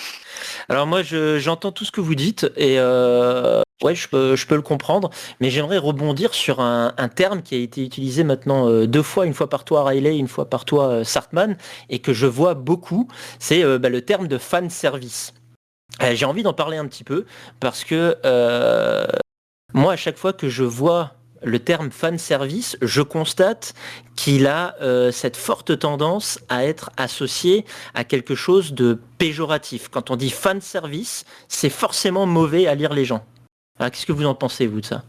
Alors moi j'entends tout ce que vous dites et ouais je peux le comprendre, mais j'aimerais rebondir sur un terme qui a été utilisé maintenant 2 fois, une fois par toi Riley, une fois par toi Sartman, et que je vois beaucoup, c'est le terme de fan service. J'ai envie d'en parler un petit peu parce que moi à chaque fois que je vois le terme fan service, je constate qu'il a cette forte tendance à être associé à quelque chose de péjoratif. Quand on dit fan service, c'est forcément mauvais à lire les gens. Alors, qu'est-ce que vous en pensez, vous, de ça ?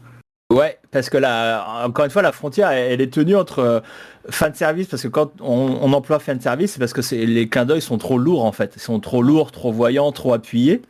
Ouais, parce que là, encore une fois, la frontière, elle est tenue entre fan service, parce que quand on emploie fan service, c'est parce que les clins d'œil sont trop lourds en fait. Ils sont trop lourds, trop voyants, trop appuyés.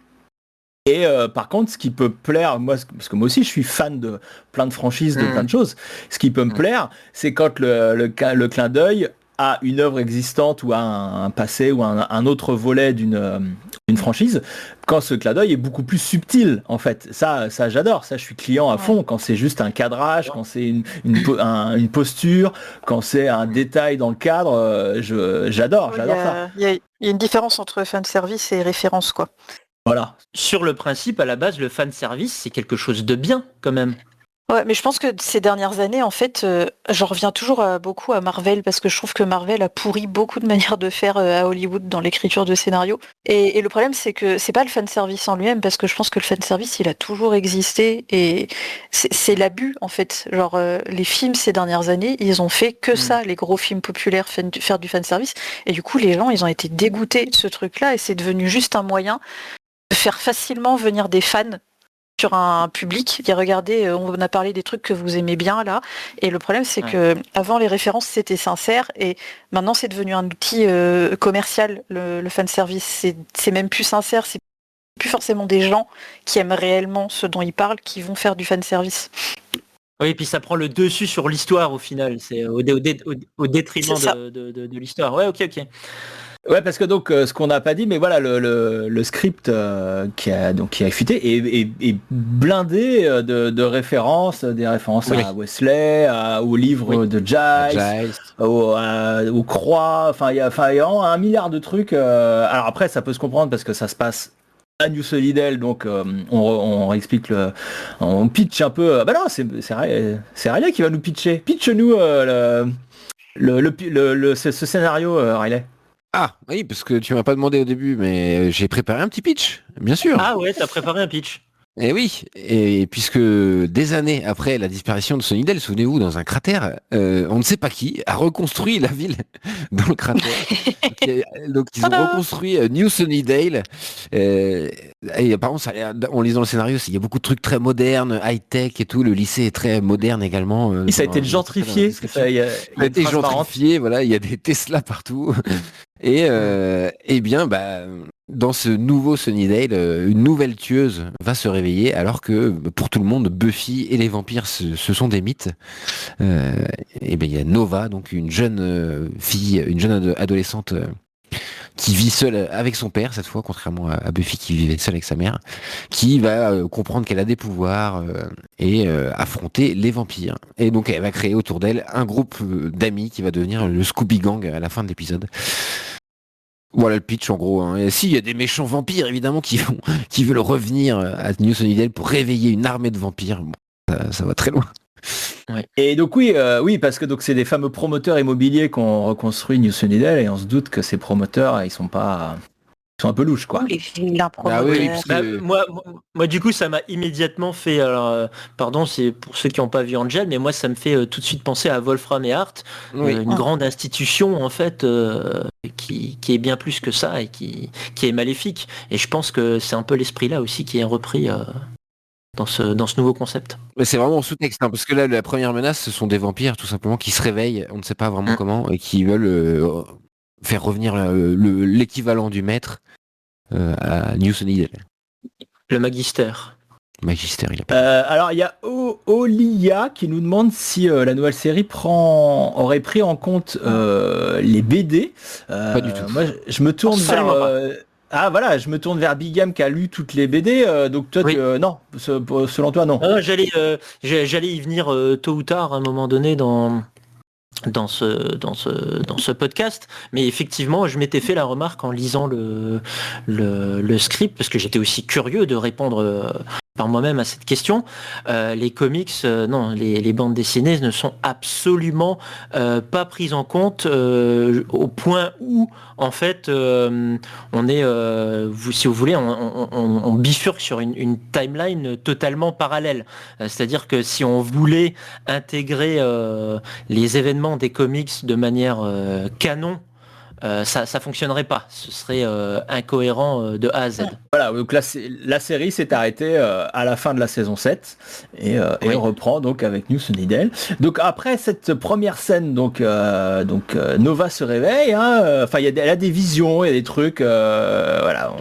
Et par contre, ce qui peut plaire, moi, parce que moi aussi je suis fan de plein de franchises, de plein de choses, ce qui peut me plaire, c'est quand le clin d'œil à une œuvre existante ou à un passé ou un autre volet d'une franchise, quand ce clin d'œil est beaucoup plus subtil en fait. Ça j'adore, ça je suis client à fond, quand c'est juste un cadrage, quand c'est une posture, quand c'est un détail dans le cadre, j'adore ça. Il y a une différence entre fan service et référence, quoi. Voilà. Sur le principe, à la base, le fan service, c'est quelque chose de bien, quand même. Ouais, mais je pense que ces dernières années, en fait, j'en reviens toujours beaucoup à Marvel, parce que je trouve que Marvel a pourri beaucoup de manières de faire à Hollywood dans l'écriture de scénarios. Et le problème, c'est que c'est pas le fan service en lui-même, parce que je pense que le fan service, il a toujours existé, et c'est l'abus, en fait. Genre, les films ces dernières années, ils ont fait que ça, les gros films populaires, faire du fan service. Et du coup, les gens, ils ont été dégoûtés de ce truc-là, et c'est devenu juste un moyen de faire facilement venir des fans sur un public. Et regardez, on a parlé des trucs que vous aimez bien là, et le problème c'est que avant les références c'était sincère, et maintenant c'est devenu un outil commercial, le fan service. C'est même plus sincère, c'est plus forcément des gens qui aiment réellement ce dont ils parlent qui vont faire du fan service. Oui, et puis ça prend le dessus sur l'histoire au final, c'est au détriment de l'histoire. Ouais, ok. Ouais, parce que donc ce qu'on n'a pas dit, mais voilà, le script qui a fuité est blindé de références, des références à Wesley, au livre de Giles, aux croix, enfin il y a un milliard de trucs. Alors après, ça peut se comprendre parce que ça se passe à New Sunnydale, donc on explique on pitch un peu. Bah non, c'est Riley qui va nous pitcher. Pitch-nous ce scénario, Riley. Ah oui, parce que tu m'as pas demandé au début, mais j'ai préparé un petit pitch, bien sûr. Ah ouais, t'as préparé un pitch. Et oui, et puisque des années après la disparition de Sunnydale, souvenez-vous, dans un cratère, on ne sait pas qui a reconstruit la ville dans le cratère. Donc ils ont reconstruit New Sunnydale. Et apparemment, en lisant le scénario, il y a beaucoup de trucs très modernes, high-tech et tout. Le lycée est très moderne également. Ça a été gentrifié. Ça a été gentrifié, voilà, il y a des Tesla partout. Et bien, dans ce nouveau Sunnydale, une nouvelle tueuse va se réveiller, alors que pour tout le monde, Buffy et les vampires, ce sont des mythes. Et bien, il y a Nova, donc une jeune fille, une jeune adolescente qui vit seule avec son père cette fois, contrairement à Buffy qui vivait seule avec sa mère, qui va comprendre qu'elle a des pouvoirs et affronter les vampires. Et donc elle va créer autour d'elle un groupe d'amis qui va devenir le Scooby Gang à la fin de l'épisode. Voilà le pitch en gros. Et si, il y a des méchants vampires évidemment qui veulent revenir à New Sunnydale pour réveiller une armée de vampires. Bon, ça va très loin. Ouais. Et donc oui, parce que donc c'est des fameux promoteurs immobiliers qui ont reconstruit New Sunnydale, et on se doute que ces promoteurs, ils sont un peu louches, quoi. Moi du coup ça m'a immédiatement fait, pardon, c'est pour ceux qui n'ont pas vu Angel, mais moi ça me fait tout de suite penser à Wolfram et Hart, une grande institution en fait qui est bien plus que ça et qui est maléfique, et je pense que c'est un peu l'esprit là aussi qui est repris dans ce nouveau concept. Mais c'est vraiment en sous-texte, parce que là la première menace ce sont des vampires tout simplement qui se réveillent, on ne sait pas vraiment comment, et qui veulent faire revenir l'équivalent du maître à New Sunnydale. Le Magister. Magister, il a alors il y a Olia qui nous demande si la nouvelle série aurait pris en compte les BD. Pas du tout. Moi, je me tourne je me tourne vers Bigam qui a lu toutes les BD. Donc toi, non, selon toi, non. J'allais y venir tôt ou tard à un moment donné dans ce podcast, mais effectivement je m'étais fait la remarque en lisant le script, parce que j'étais aussi curieux de répondre par moi-même à cette question. Les comics, non, les bandes dessinées ne sont absolument pas prises en compte au point où en fait on est, si vous voulez, on bifurque sur une timeline totalement parallèle. C'est-à-dire que si on voulait intégrer les événements des comics de manière canon, ça fonctionnerait pas. Ce serait incohérent de A à Z. Voilà, donc la série s'est arrêtée à la fin de la saison 7 et reprend donc avec New Sunnydale. Donc après cette première scène, donc Nova se réveille, elle a des visions, il y a des trucs, voilà.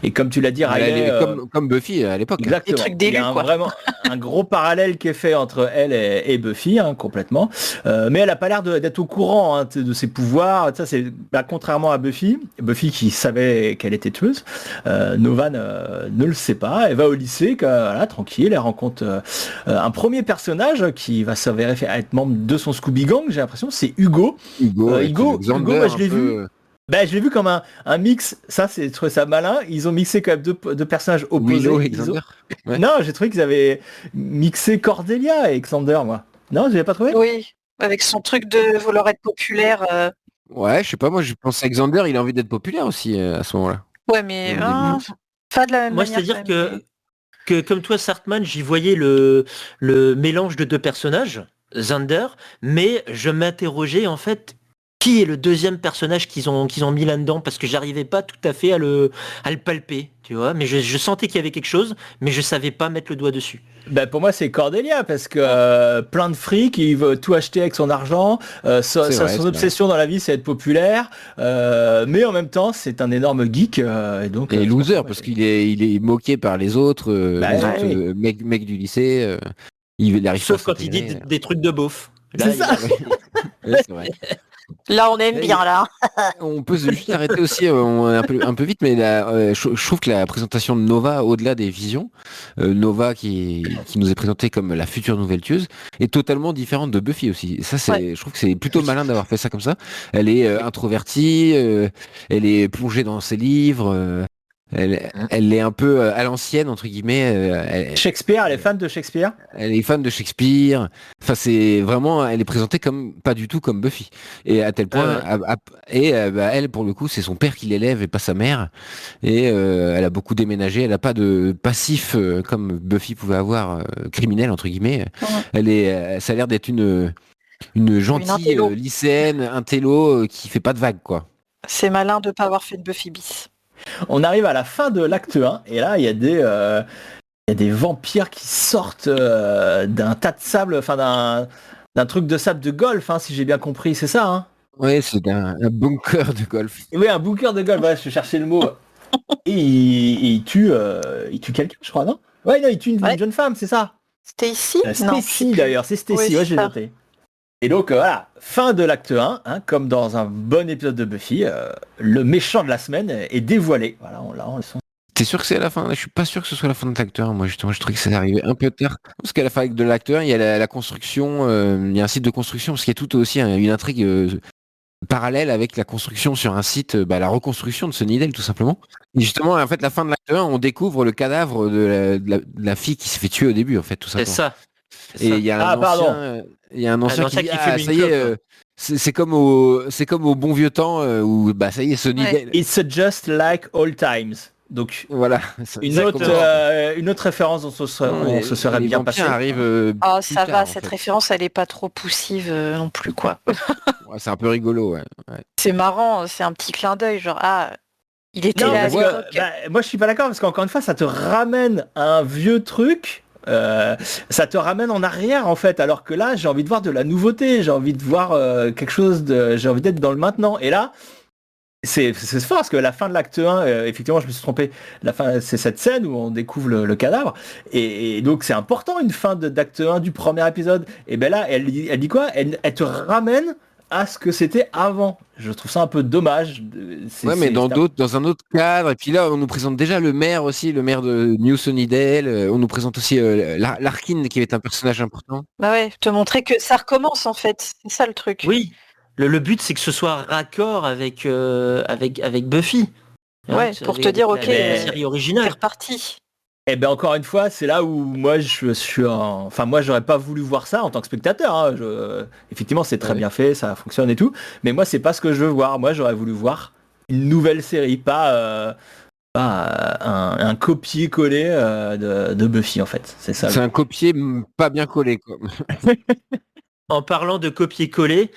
Et comme tu l'as dit, Riley, comme Buffy à l'époque. Exactement. Des trucs d'élus, il y a quoi. Vraiment un gros parallèle qui est fait entre elle et Buffy, complètement. Mais elle a pas l'air d'être au courant de ses pouvoirs. Ça, c'est contrairement à Buffy qui savait qu'elle était tueuse. Nova ne le sait pas. Elle va au lycée, tranquille. Elle rencontre un premier personnage qui va s'avérer être membre de son Scooby Gang. J'ai l'impression, c'est Hugo. Hugo, je l'ai vu. Je l'ai vu comme un mix, je trouvais ça malin, ils ont mixé quand même deux personnages opposés. Willow et Xander. Ouais. Non, j'ai trouvé qu'ils avaient mixé Cordelia et Xander, moi. Non, je l'avais pas trouvé. Oui, avec son truc de vouloir être populaire. Ouais, je sais pas, moi je pense à Xander, il a envie d'être populaire aussi à ce moment-là. Ouais, mais pas de la même manière. Moi, c'est-à-dire que comme toi, Sartman, j'y voyais le mélange de deux personnages, Xander, mais je m'interrogeais en fait, qui est le deuxième personnage qu'ils ont mis là-dedans, parce que j'arrivais pas tout à fait à le palper, tu vois, mais je sentais qu'il y avait quelque chose, mais je savais pas mettre le doigt dessus. Pour moi c'est Cordelia, parce que plein de fric, il veut tout acheter avec son argent, son obsession dans la vie c'est être populaire, mais en même temps c'est un énorme geek, et loser, parce qu'il est moqué par les autres, mecs du lycée, il arrive. Sauf quand il dit des trucs de beauf. C'est ça. Ouais, c'est vrai. Là, on aime bien, là. On peut juste arrêter aussi un peu vite, mais je trouve que la présentation de Nova, au-delà des visions, Nova qui nous est présentée comme la future nouvelle tueuse, est totalement différente de Buffy aussi. Ça, je trouve que c'est plutôt malin d'avoir fait ça comme ça. Elle est introvertie, elle est plongée dans ses livres. Elle est un peu à l'ancienne, entre guillemets. Shakespeare, elle est fan de Shakespeare. Elle est fan de Shakespeare. Enfin, c'est vraiment, elle est présentée pas du tout comme Buffy. Et à tel point, elle, pour le coup, c'est son père qui l'élève et pas sa mère. Et elle a beaucoup déménagé. Elle n'a pas de passif comme Buffy pouvait avoir, criminel, entre guillemets. Ça a l'air d'être une gentille lycéenne, intello, qui fait pas de vagues, quoi. C'est malin de pas avoir fait de Buffy bis. On arrive à la fin de l'acte 1 et là il y a des vampires qui sortent d'un tas de sable, enfin d'un truc de sable de golf, si j'ai bien compris, c'est ça, Oui, c'est un bunker de golf. Oui, un bunker de golf, je cherchais le mot. Et il tue quelqu'un, je crois, non? Ouais, non, il tue une jeune femme, c'est ça. Stacy? Stacy d'ailleurs, c'est Stacy, j'ai noté. Et donc voilà, fin de l'acte 1, comme dans un bon épisode de Buffy, le méchant de la semaine est dévoilé. Voilà, on le sent. T'es sûr que c'est à la fin? Je suis pas sûr que ce soit la fin de l'acte 1. Moi justement, je trouvais que c'est arrivé un peu tard. Parce qu'à la fin de l'acte 1, il y a la construction, il y a un site de construction, parce qu'il y a tout aussi une intrigue parallèle avec la construction sur un site, la reconstruction de Sunnydale tout simplement. Et justement, en fait, la fin de l'acte 1, on découvre le cadavre de la fille qui s'est fait tuer au début, en fait, tout simplement. C'est ça. Et il y a un ancien qui dit, ça y est, c'est comme au bon vieux temps où ça y est, Sunnydale. It's just like all times. Donc voilà, une autre référence dont on se serait bien passé. Ça va, cette référence elle est pas trop poussive non plus, quoi. Ouais, c'est un peu rigolo, ouais. C'est marrant, c'est un petit clin d'œil, genre il était là. Moi je suis pas d'accord, parce qu'encore une fois ça te ramène à un vieux truc. Ça te ramène en arrière en fait, alors que là j'ai envie de voir de la nouveauté, j'ai envie de voir quelque chose j'ai envie d'être dans le maintenant, et là c'est fort parce que la fin de l'acte 1, effectivement je me suis trompé, la fin c'est cette scène où on découvre le cadavre et donc c'est important une fin d'acte 1 du premier épisode et ben là elle dit quoi, elle te ramène à ce que c'était avant. Je trouve ça un peu dommage. Mais dans un autre cadre. Et puis là, on nous présente déjà le maire aussi, le maire de New Sunnydale. On nous présente aussi Larkin qui est un personnage important. Bah ouais, te montrer que ça recommence en fait. C'est ça le truc. Oui. Le but c'est que ce soit raccord avec Buffy. Ouais, pour te dire ok, la série originale. C'est reparti. Et ben encore une fois, c'est là où moi moi j'aurais pas voulu voir ça en tant que spectateur. Hein. Effectivement, c'est très bien fait, ça fonctionne et tout. Mais moi, c'est pas ce que je veux voir. Moi, j'aurais voulu voir une nouvelle série, pas un copier-coller de Buffy en fait. C'est ça. C'est un copier pas bien collé quoi. En parlant de copier-coller,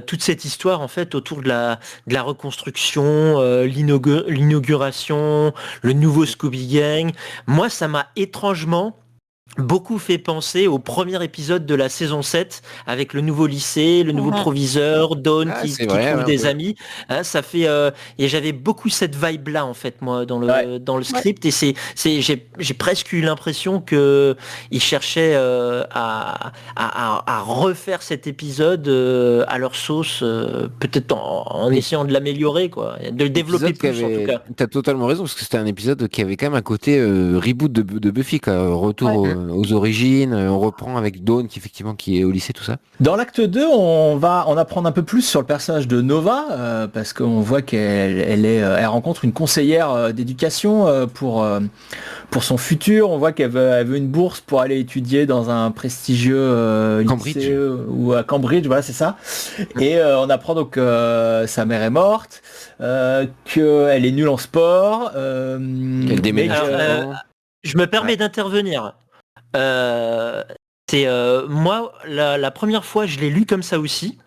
toute cette histoire en fait autour de la reconstruction, l'inauguration, le nouveau Scooby Gang, moi ça m'a étrangement beaucoup fait penser au premier épisode de la saison 7 avec le nouveau lycée, le nouveau proviseur, Dawn qui trouve des amis. Hein, ça fait et j'avais beaucoup cette vibe là en fait moi dans le script et j'ai presque eu l'impression que ils cherchaient à refaire cet épisode à leur sauce, peut-être en essayant de l'améliorer quoi, de le développer plus en tout cas. T'as totalement raison parce que c'était un épisode qui avait quand même un côté reboot de Buffy quoi, retour aux origines, on reprend avec Dawn qui est au lycée, tout ça. Dans l'acte 2, on va en apprendre un peu plus sur le personnage de Nova, parce qu'on voit elle rencontre une conseillère d'éducation pour son futur. On voit qu'elle veut une bourse pour aller étudier dans un prestigieux lycée ou à Cambridge, voilà c'est ça. Et on apprend donc que sa mère est morte, qu'elle est nulle en sport, qu'elle déménage. Je me permets d'intervenir. Moi la première fois je l'ai lu comme ça aussi,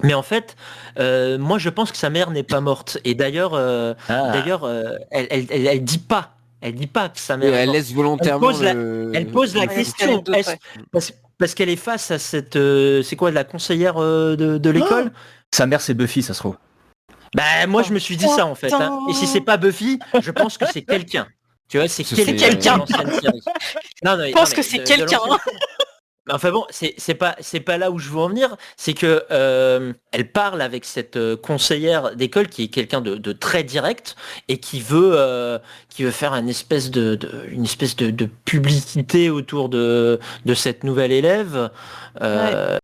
mais en fait moi je pense que sa mère n'est pas morte et d'ailleurs elle dit pas que sa mère elle laisse volontairement elle pose la question parce qu'elle est face à cette c'est quoi la conseillère de l'école. Sa mère c'est Buffy, ça se trouve. Moi je me suis dit ça en fait hein. Et si c'est pas Buffy je pense que c'est quelqu'un. Tu vois, c'est quelqu'un. Je pense que c'est quelqu'un. Enfin bon, c'est pas là où je veux en venir. C'est que elle parle avec cette conseillère d'école qui est quelqu'un de très direct et qui veut faire une espèce de publicité autour de cette nouvelle élève.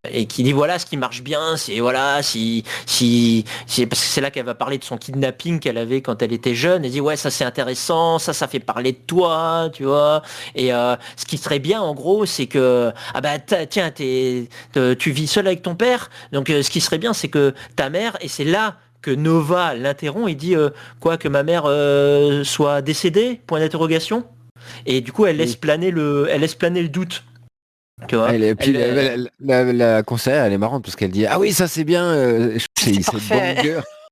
Et qui dit voilà ce qui marche bien, c'est voilà si parce que c'est là qu'elle va parler de son kidnapping qu'elle avait quand elle était jeune. Elle dit ouais ça c'est intéressant, ça fait parler de toi, tu vois. Et ce qui serait bien en gros c'est que tiens tu vis seul avec ton père, donc ce qui serait bien c'est que ta mère, et c'est là que Nova l'interrompt et dit que ma mère soit décédée, point d'interrogation. Et du coup elle laisse planer le doute. Tu vois, la conseillère elle est marrante parce qu'elle dit ah oui ça c'est bien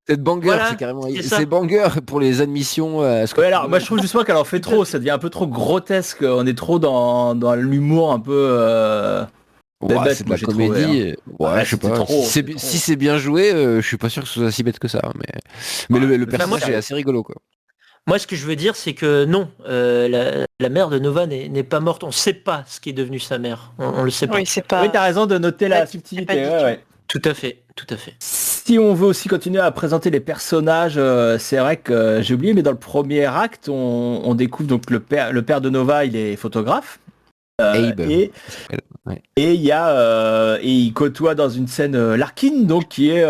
cette banger voilà, c'est carrément c'est banger pour les admissions alors moi je trouve justement qu'elle en fait trop, ça devient un peu trop grotesque, on est trop dans l'humour un peu c'est de la comédie je sais pas si c'est bien joué je suis pas sûr que ce soit si bête que ça mais le personnage est assez rigolo quoi. Moi, ce que je veux dire, c'est que non, la mère de Nova n'est pas morte. On ne sait pas ce qui est devenu sa mère. On le sait pas. Oui, c'est pas. Oui, t'as raison de noter la subtilité. Tout à fait. Si on veut aussi continuer à présenter les personnages, c'est vrai que j'ai oublié, mais dans le premier acte, on découvre donc le père de Nova, il est photographe. Abe. Et il y a et il côtoie dans une scène Larkin, donc qui est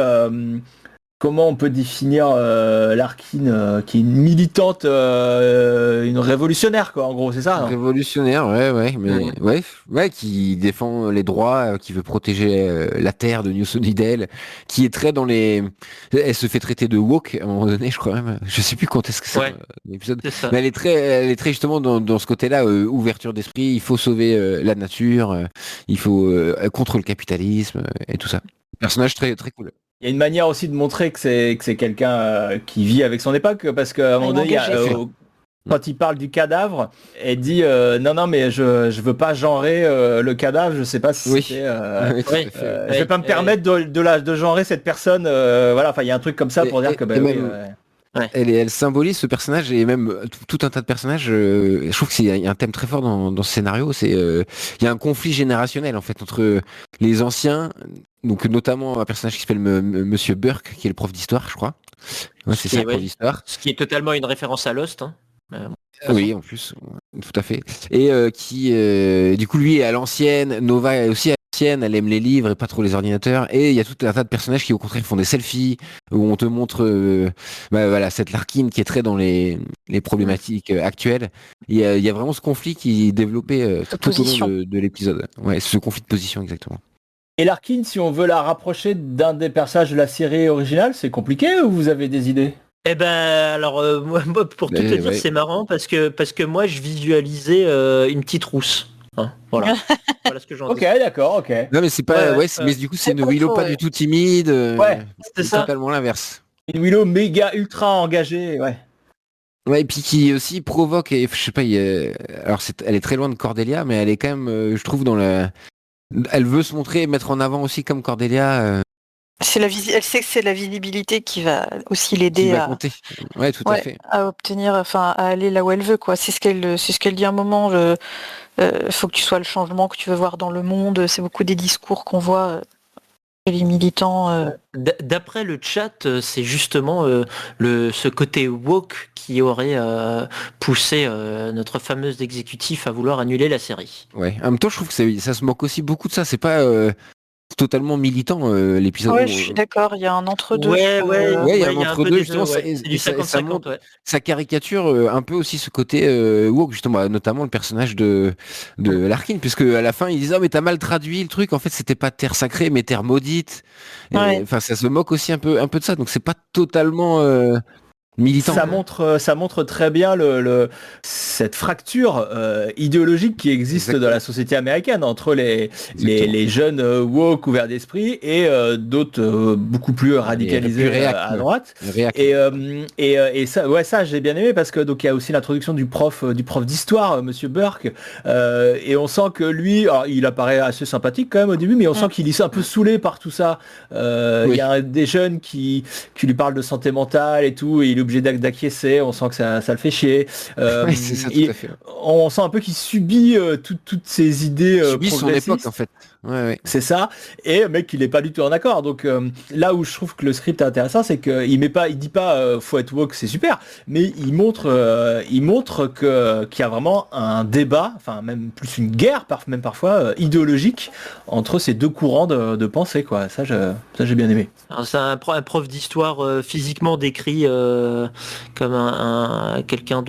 comment on peut définir Larkin, qui est une militante, une révolutionnaire quoi, en gros, c'est ça. Révolutionnaire, qui défend les droits, qui veut protéger la terre de New Sunnydale, qui est très dans les. Elle se fait traiter de woke à un moment donné, je crois même. Je sais plus quand est-ce que c'est l'épisode. Mais elle est très justement dans ce côté-là, ouverture d'esprit. Il faut sauver la nature, il faut contre le capitalisme et tout ça. Personnage très très cool. Il y a une manière aussi de montrer que c'est quelqu'un qui vit avec son époque, parce qu'à un moment donné, quand il parle du cadavre, elle dit non mais je veux pas genrer le cadavre, je sais pas si Oui. c'est Je je vais pas me permettre de genrer cette personne, voilà, enfin il y a un truc comme ça pour dire que elle symbolise ce personnage et même tout un tas de personnages. Je trouve qu'il y a un thème très fort dans ce scénario. C'est il y a un conflit générationnel en fait entre les anciens, donc notamment un personnage qui s'appelle Monsieur Burke, qui est le prof d'histoire, je crois. Ouais, c'est ça, le prof d'histoire. Ce qui est totalement une référence à Lost. Hein. Oui, en plus, tout à fait. Et qui, du coup, lui est à l'ancienne. Nova est aussi à l'ancienne. Elle aime les livres et pas trop les ordinateurs. Et il y a tout un tas de personnages qui, au contraire, font des selfies où on te montre, voilà, cette Larkin qui est très dans les problématiques actuelles. Il y a vraiment ce conflit qui est développé tout au long de l'épisode. Ouais, ce conflit de position, exactement. Et Larkin, si on veut la rapprocher d'un des personnages de la série originale, c'est compliqué ou vous avez des idées? Eh ben alors moi pour tout te dire c'est marrant parce que moi je visualisais une petite rousse. Hein, voilà. Voilà ce que j'en dis. Ok, d'accord, ok. Non mais c'est pas mais du coup c'est une Willow pas du tout timide. C'est ça. Totalement l'inverse. Une Willow méga ultra engagée, ouais. Ouais, et puis qui aussi provoque, et je sais pas, alors elle est très loin de Cordelia, mais elle est quand même, je trouve, elle veut se montrer et mettre en avant aussi comme Cordelia. Elle sait que c'est la visibilité qui va aussi l'aider à compter. Ouais, tout à fait. à obtenir, à aller là où elle veut, quoi. C'est ce qu'elle dit à un moment. Faut que tu sois le changement que tu veux voir dans le monde. C'est beaucoup des discours qu'on voit chez les militants. D'après le chat, c'est justement ce côté woke qui aurait poussé notre fameuse exécutif à vouloir annuler la série. Ouais. En même temps, je trouve que ça se moque aussi beaucoup de ça. C'est pas totalement militant l'épisode. Ouais, je suis d'accord, il y a un entre-deux. Ouais, il y a un entre-deux, justement, c'est du 50-50, ouais. Ça caricature un peu aussi ce côté woke, justement, notamment le personnage de Larkin, puisque à la fin, ils disent « Oh, mais t'as mal traduit le truc, en fait, c'était pas terre sacrée, mais terre maudite. » Enfin, ça se moque aussi un peu de ça, donc c'est pas totalement... militant. Ça montre très bien cette fracture idéologique qui existe dans la société américaine entre les jeunes woke ouverts d'esprit et d'autres beaucoup plus radicalisés à droite. Et ça j'ai bien aimé parce que donc il y a aussi l'introduction du prof d'histoire, Monsieur Burke, et on sent que lui, alors, il apparaît assez sympathique quand même au début, mais on sent qu'il est un peu saoulé par tout ça. Il y a des jeunes qui lui parlent de santé mentale et tout, et il est obligé d'acquiescer, on sent que ça le fait chier. C'est ça, tout à fait. On sent un peu qu'il subit toutes ces idées progressistes. Son époque en fait. Ouais. C'est ça, et mec il est pas du tout en accord. Donc là où je trouve que le script est intéressant, c'est qu'il dit pas faut être woke, c'est super, mais il montre qu'il y a vraiment un débat, enfin même plus une guerre, même parfois idéologique entre ces deux courants de pensée, quoi. Ça j'ai bien aimé. C'est un prof d'histoire physiquement décrit comme quelqu'un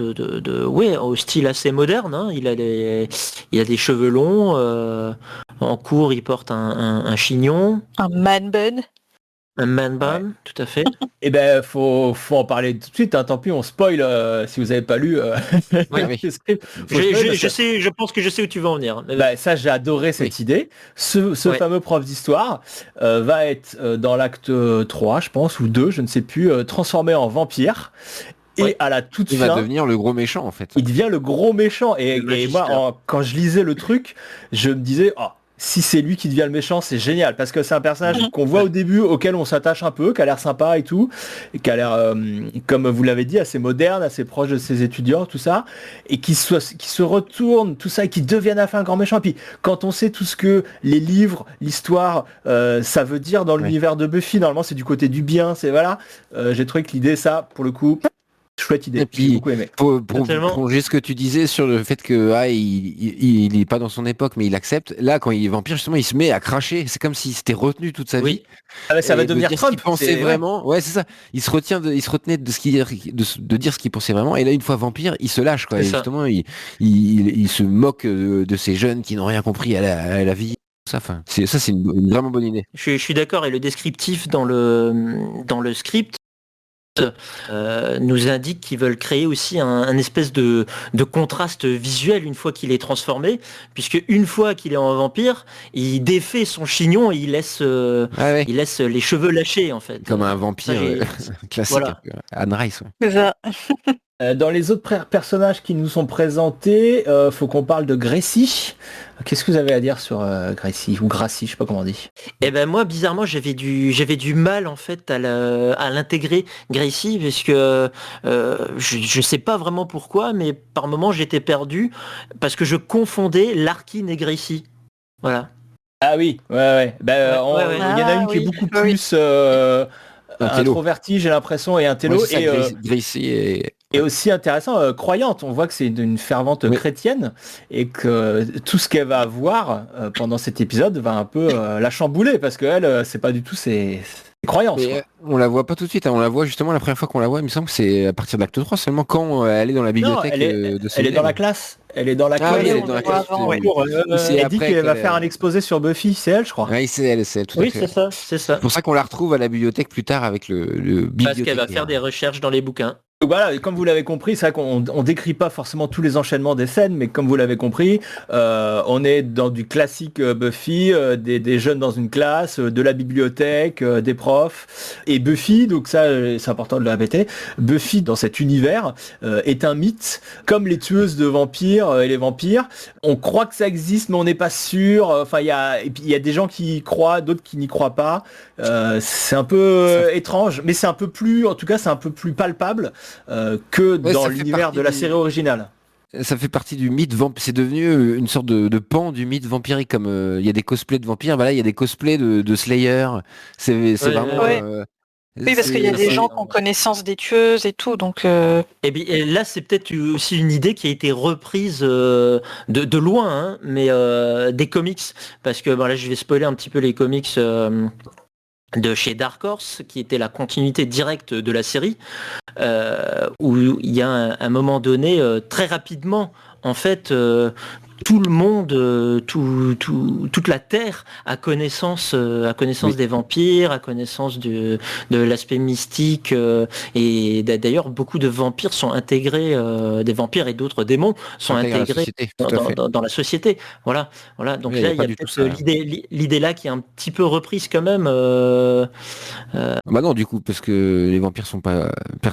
au style assez moderne. Hein. Il a des cheveux longs. En cours, il porte un chignon. Un man bun. Un man bun, tout à fait. Et ben, faut en parler tout de suite. Hein. Tant pis, on spoil si vous avez pas lu. Je pense que je sais où tu vas en venir. Ça, j'ai adoré cette idée. Ce fameux prof d'histoire va être dans l'acte 3, je pense, ou 2, je ne sais plus, transformé en vampire. Et à la toute fin, il va devenir le gros méchant en fait. Il devient le gros méchant. Et moi, quand je lisais le truc, je me disais, si c'est lui qui devient le méchant, c'est génial. Parce que c'est un personnage qu'on voit au début, auquel on s'attache un peu, qui a l'air sympa et tout, et qui a l'air, comme vous l'avez dit, assez moderne, assez proche de ses étudiants, tout ça, et qui se retourne, tout ça, et qui devienne à la fin un grand méchant. Et puis, quand on sait tout ce que les livres, l'histoire, ça veut dire dans l'univers de Buffy, normalement, c'est du côté du bien, c'est voilà. J'ai trouvé que l'idée, ça, pour le coup... Chouette idée, j'ai beaucoup aimé. Pour prolonger ce que tu disais sur le fait que il est pas dans son époque, mais il accepte. Là, quand il est vampire, justement, il se met à cracher. C'est comme s'il s'était retenu toute sa vie. Ça va devenir Trump. Il pensait vraiment. Ouais, c'est ça. Il se retenait de dire ce qu'il pensait vraiment. Et là, une fois vampire, il se lâche, quoi. Et justement, il se moque de ces jeunes qui n'ont rien compris à la vie. C'est une vraiment bonne idée. Je suis d'accord. Et le descriptif dans le script nous indique qu'ils veulent créer aussi un espèce de contraste visuel une fois qu'il est transformé, puisque une fois qu'il est en vampire, il défait son chignon et il laisse les cheveux lâchés en fait. Comme un vampire classique, voilà. Anne Rice. C'est ça. Dans les autres personnages qui nous sont présentés, faut qu'on parle de Gracie. Qu'est-ce que vous avez à dire sur Gracie ou Gracie, je sais pas comment on dit. Eh ben moi, bizarrement, j'avais du mal en fait à l'intégrer Gracie, parce que je sais pas vraiment pourquoi, mais par moments j'étais perdu parce que je confondais Larkin et Gracie. Voilà. Ah oui, ouais. Il y en a une qui est beaucoup plus introvertie, j'ai l'impression, et un télo. Gracie et aussi intéressant, croyante. On voit que c'est une fervente chrétienne et que tout ce qu'elle va voir pendant cet épisode va un peu la chambouler parce qu'elle, c'est pas du tout ses croyances. On la voit pas tout de suite, hein. On la voit justement la première fois qu'on la voit, il me semble que c'est à partir de l'acte 3 seulement quand elle est dans la bibliothèque. Elle est dans la classe. Elle est dans la classe. Oui, elle est dans la classe. Elle dit qu'elle va faire un exposé sur Buffy, c'est elle, je crois. Oui, c'est elle, tout à fait. Oui, c'est ça. C'est pour ça qu'on la retrouve à la bibliothèque plus tard avec le bibliothécaire. Parce qu'elle va faire des recherches dans les bouquins. Donc voilà, comme vous l'avez compris, c'est vrai qu'on décrit pas forcément tous les enchaînements des scènes, mais comme vous l'avez compris, on est dans du classique Buffy, des jeunes dans une classe, de la bibliothèque, des profs, et Buffy, donc ça c'est important de le répéter, Buffy dans cet univers est un mythe, comme les tueuses de vampires et les vampires. On croit que ça existe, mais on n'est pas sûr. Enfin, il y a des gens qui y croient, d'autres qui n'y croient pas. C'est un peu étrange, mais c'est un peu plus, en tout cas, c'est un peu plus palpable. Que dans l'univers de la série originale. Ça fait partie du mythe c'est devenu une sorte de pan du mythe vampirique, comme il y a des cosplays de vampires, il y a des cosplays de Slayer. C'est vraiment... oui, parce qu'il y a des gens qui ont connaissance des tueuses et tout, donc... Et là, c'est peut-être aussi une idée qui a été reprise de loin, hein, mais des comics, parce que là, je vais spoiler un petit peu les comics... de chez Dark Horse, qui était la continuité directe de la série, où il y a un moment donné, très rapidement, en fait, tout le monde, toute la Terre a connaissance des vampires, a connaissance de l'aspect mystique, et d'ailleurs beaucoup de vampires sont intégrés, des vampires et d'autres démons sont intégrés dans la société. Voilà. Donc là, il y a peut-être l'idée là qui est un petit peu reprise quand même. Bah non, du coup, parce que les vampires sont pas.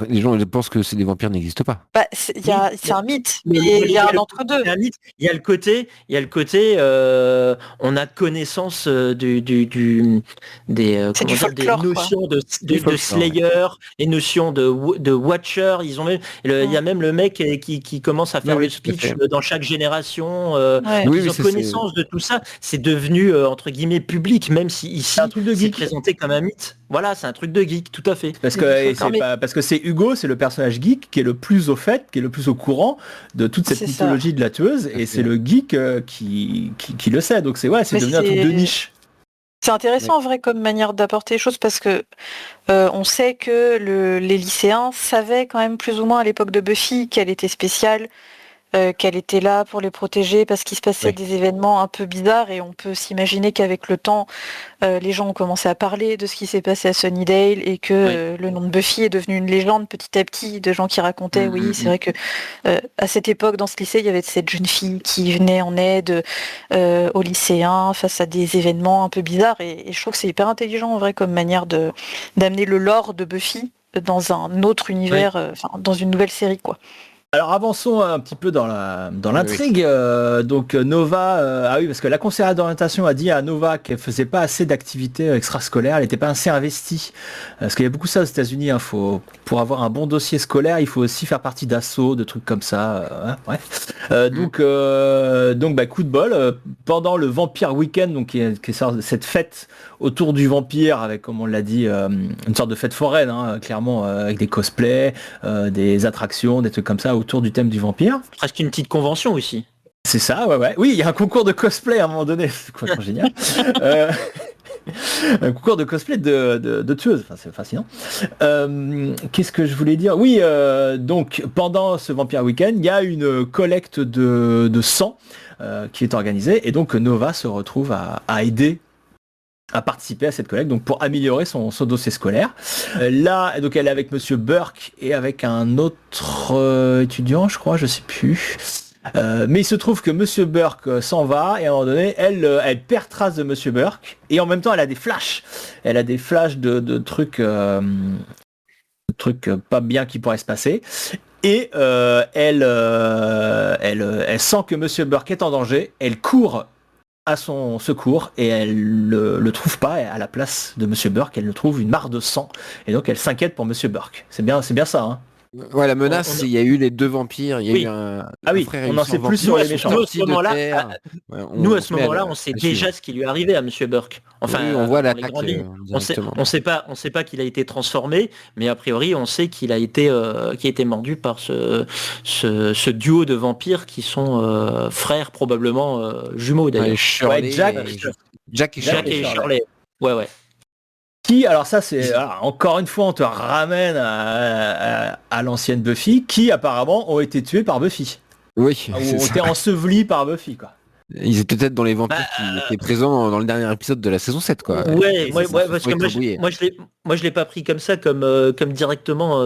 Les gens pensent que des vampires n'existent pas. C'est un mythe, mais il y a un entre-deux. Il y a le côté, on a connaissance des notions de Slayer, les notions de Watcher. Il y a même le mec qui commence à faire le speech dans chaque génération. Ils ont connaissance de tout ça. C'est devenu entre guillemets public, même si ici c'est présenté comme un mythe. Voilà, c'est un truc de geek, tout à fait. Parce que c'est Hugo, c'est le personnage geek qui est le plus au fait, qui est le plus au courant de toute cette mythologie de la tueuse, et c'est le geek qui le sait. Donc c'est devenu un truc de niche. C'est intéressant en vrai comme manière d'apporter les choses, parce que on sait que les lycéens savaient quand même plus ou moins à l'époque de Buffy qu'elle était spéciale, qu'elle était là pour les protéger parce qu'il se passait des événements un peu bizarres, et on peut s'imaginer qu'avec le temps, les gens ont commencé à parler de ce qui s'est passé à Sunnydale, et que le nom de Buffy est devenu une légende petit à petit, de gens qui racontaient, c'est vrai que à cette époque, dans ce lycée, il y avait cette jeune fille qui venait en aide aux lycéens face à des événements un peu bizarres, et je trouve que c'est hyper intelligent en vrai comme manière d'amener le lore de Buffy dans un autre univers, dans une nouvelle série, quoi. Alors avançons un petit peu dans l'intrigue. Donc Nova, parce que la conseillère d'orientation a dit à Nova qu'elle faisait pas assez d'activités extrascolaires, elle n'était pas assez investie. Parce qu'il y a beaucoup ça aux États-Unis. Pour avoir un bon dossier scolaire, il faut aussi faire partie d'assauts, de trucs comme ça. Donc coup de bol. Pendant le Vampire Weekend, donc qui est cette fête autour du vampire, avec, comme on l'a dit, une sorte de fête foraine, clairement, avec des cosplays, des attractions, des trucs comme ça autour du thème du vampire. Presque une petite convention aussi. C'est ça, ouais. Oui, il y a un concours de cosplay à un moment donné, c'est quoi, génial. Un concours de cosplay de tueuses, c'est fascinant. Qu'est-ce que je voulais dire ? Oui, donc pendant ce Vampire Weekend, il y a une collecte de sang qui est organisée, et donc Nova se retrouve à aider à participer à cette collecte, donc pour améliorer son dossier scolaire. Là, donc elle est avec Monsieur Burke et avec un autre étudiant, je crois, je sais plus. Mais il se trouve que Monsieur Burke s'en va, et à un moment donné, elle perd trace de Monsieur Burke, et en même temps, elle a des flashs. Elle a des flashs de trucs truc pas bien qui pourrait se passer. Et elle sent que Monsieur Burke est en danger. Elle court à son secours et elle le trouve pas. Et à la place de Monsieur Burke, elle le trouve une mare de sang. Et donc elle s'inquiète pour Monsieur Burke. C'est bien ça. Hein. Ouais, la menace, il y a eu les 2 vampires, il y a eu un frère et on une en sait sœur plus sur les vampires, méchants. Nous, à ce moment-là, à ce moment-là, on sait déjà suivre. ce qui lui est arrivé à Monsieur Burke. Enfin, Oui, on voit dans les l'attaque grandes lignes. directement. On sait pas qu'il a été transformé, mais a priori, on sait qu'il a été mordu par ce duo de vampires qui sont frères, probablement jumeaux d'ailleurs. Ouais, Jack et Shirley. Ouais. Qui, alors ça c'est, encore une fois on te ramène à l'ancienne Buffy, qui apparemment ont été tués par Buffy. Oui, Ou ont été ensevelis par Buffy, quoi. Ils étaient peut-être dans les vampires qui étaient présents dans le dernier épisode de la saison 7, quoi. Ouais, parce que moi je l'ai pas pris comme ça, comme directement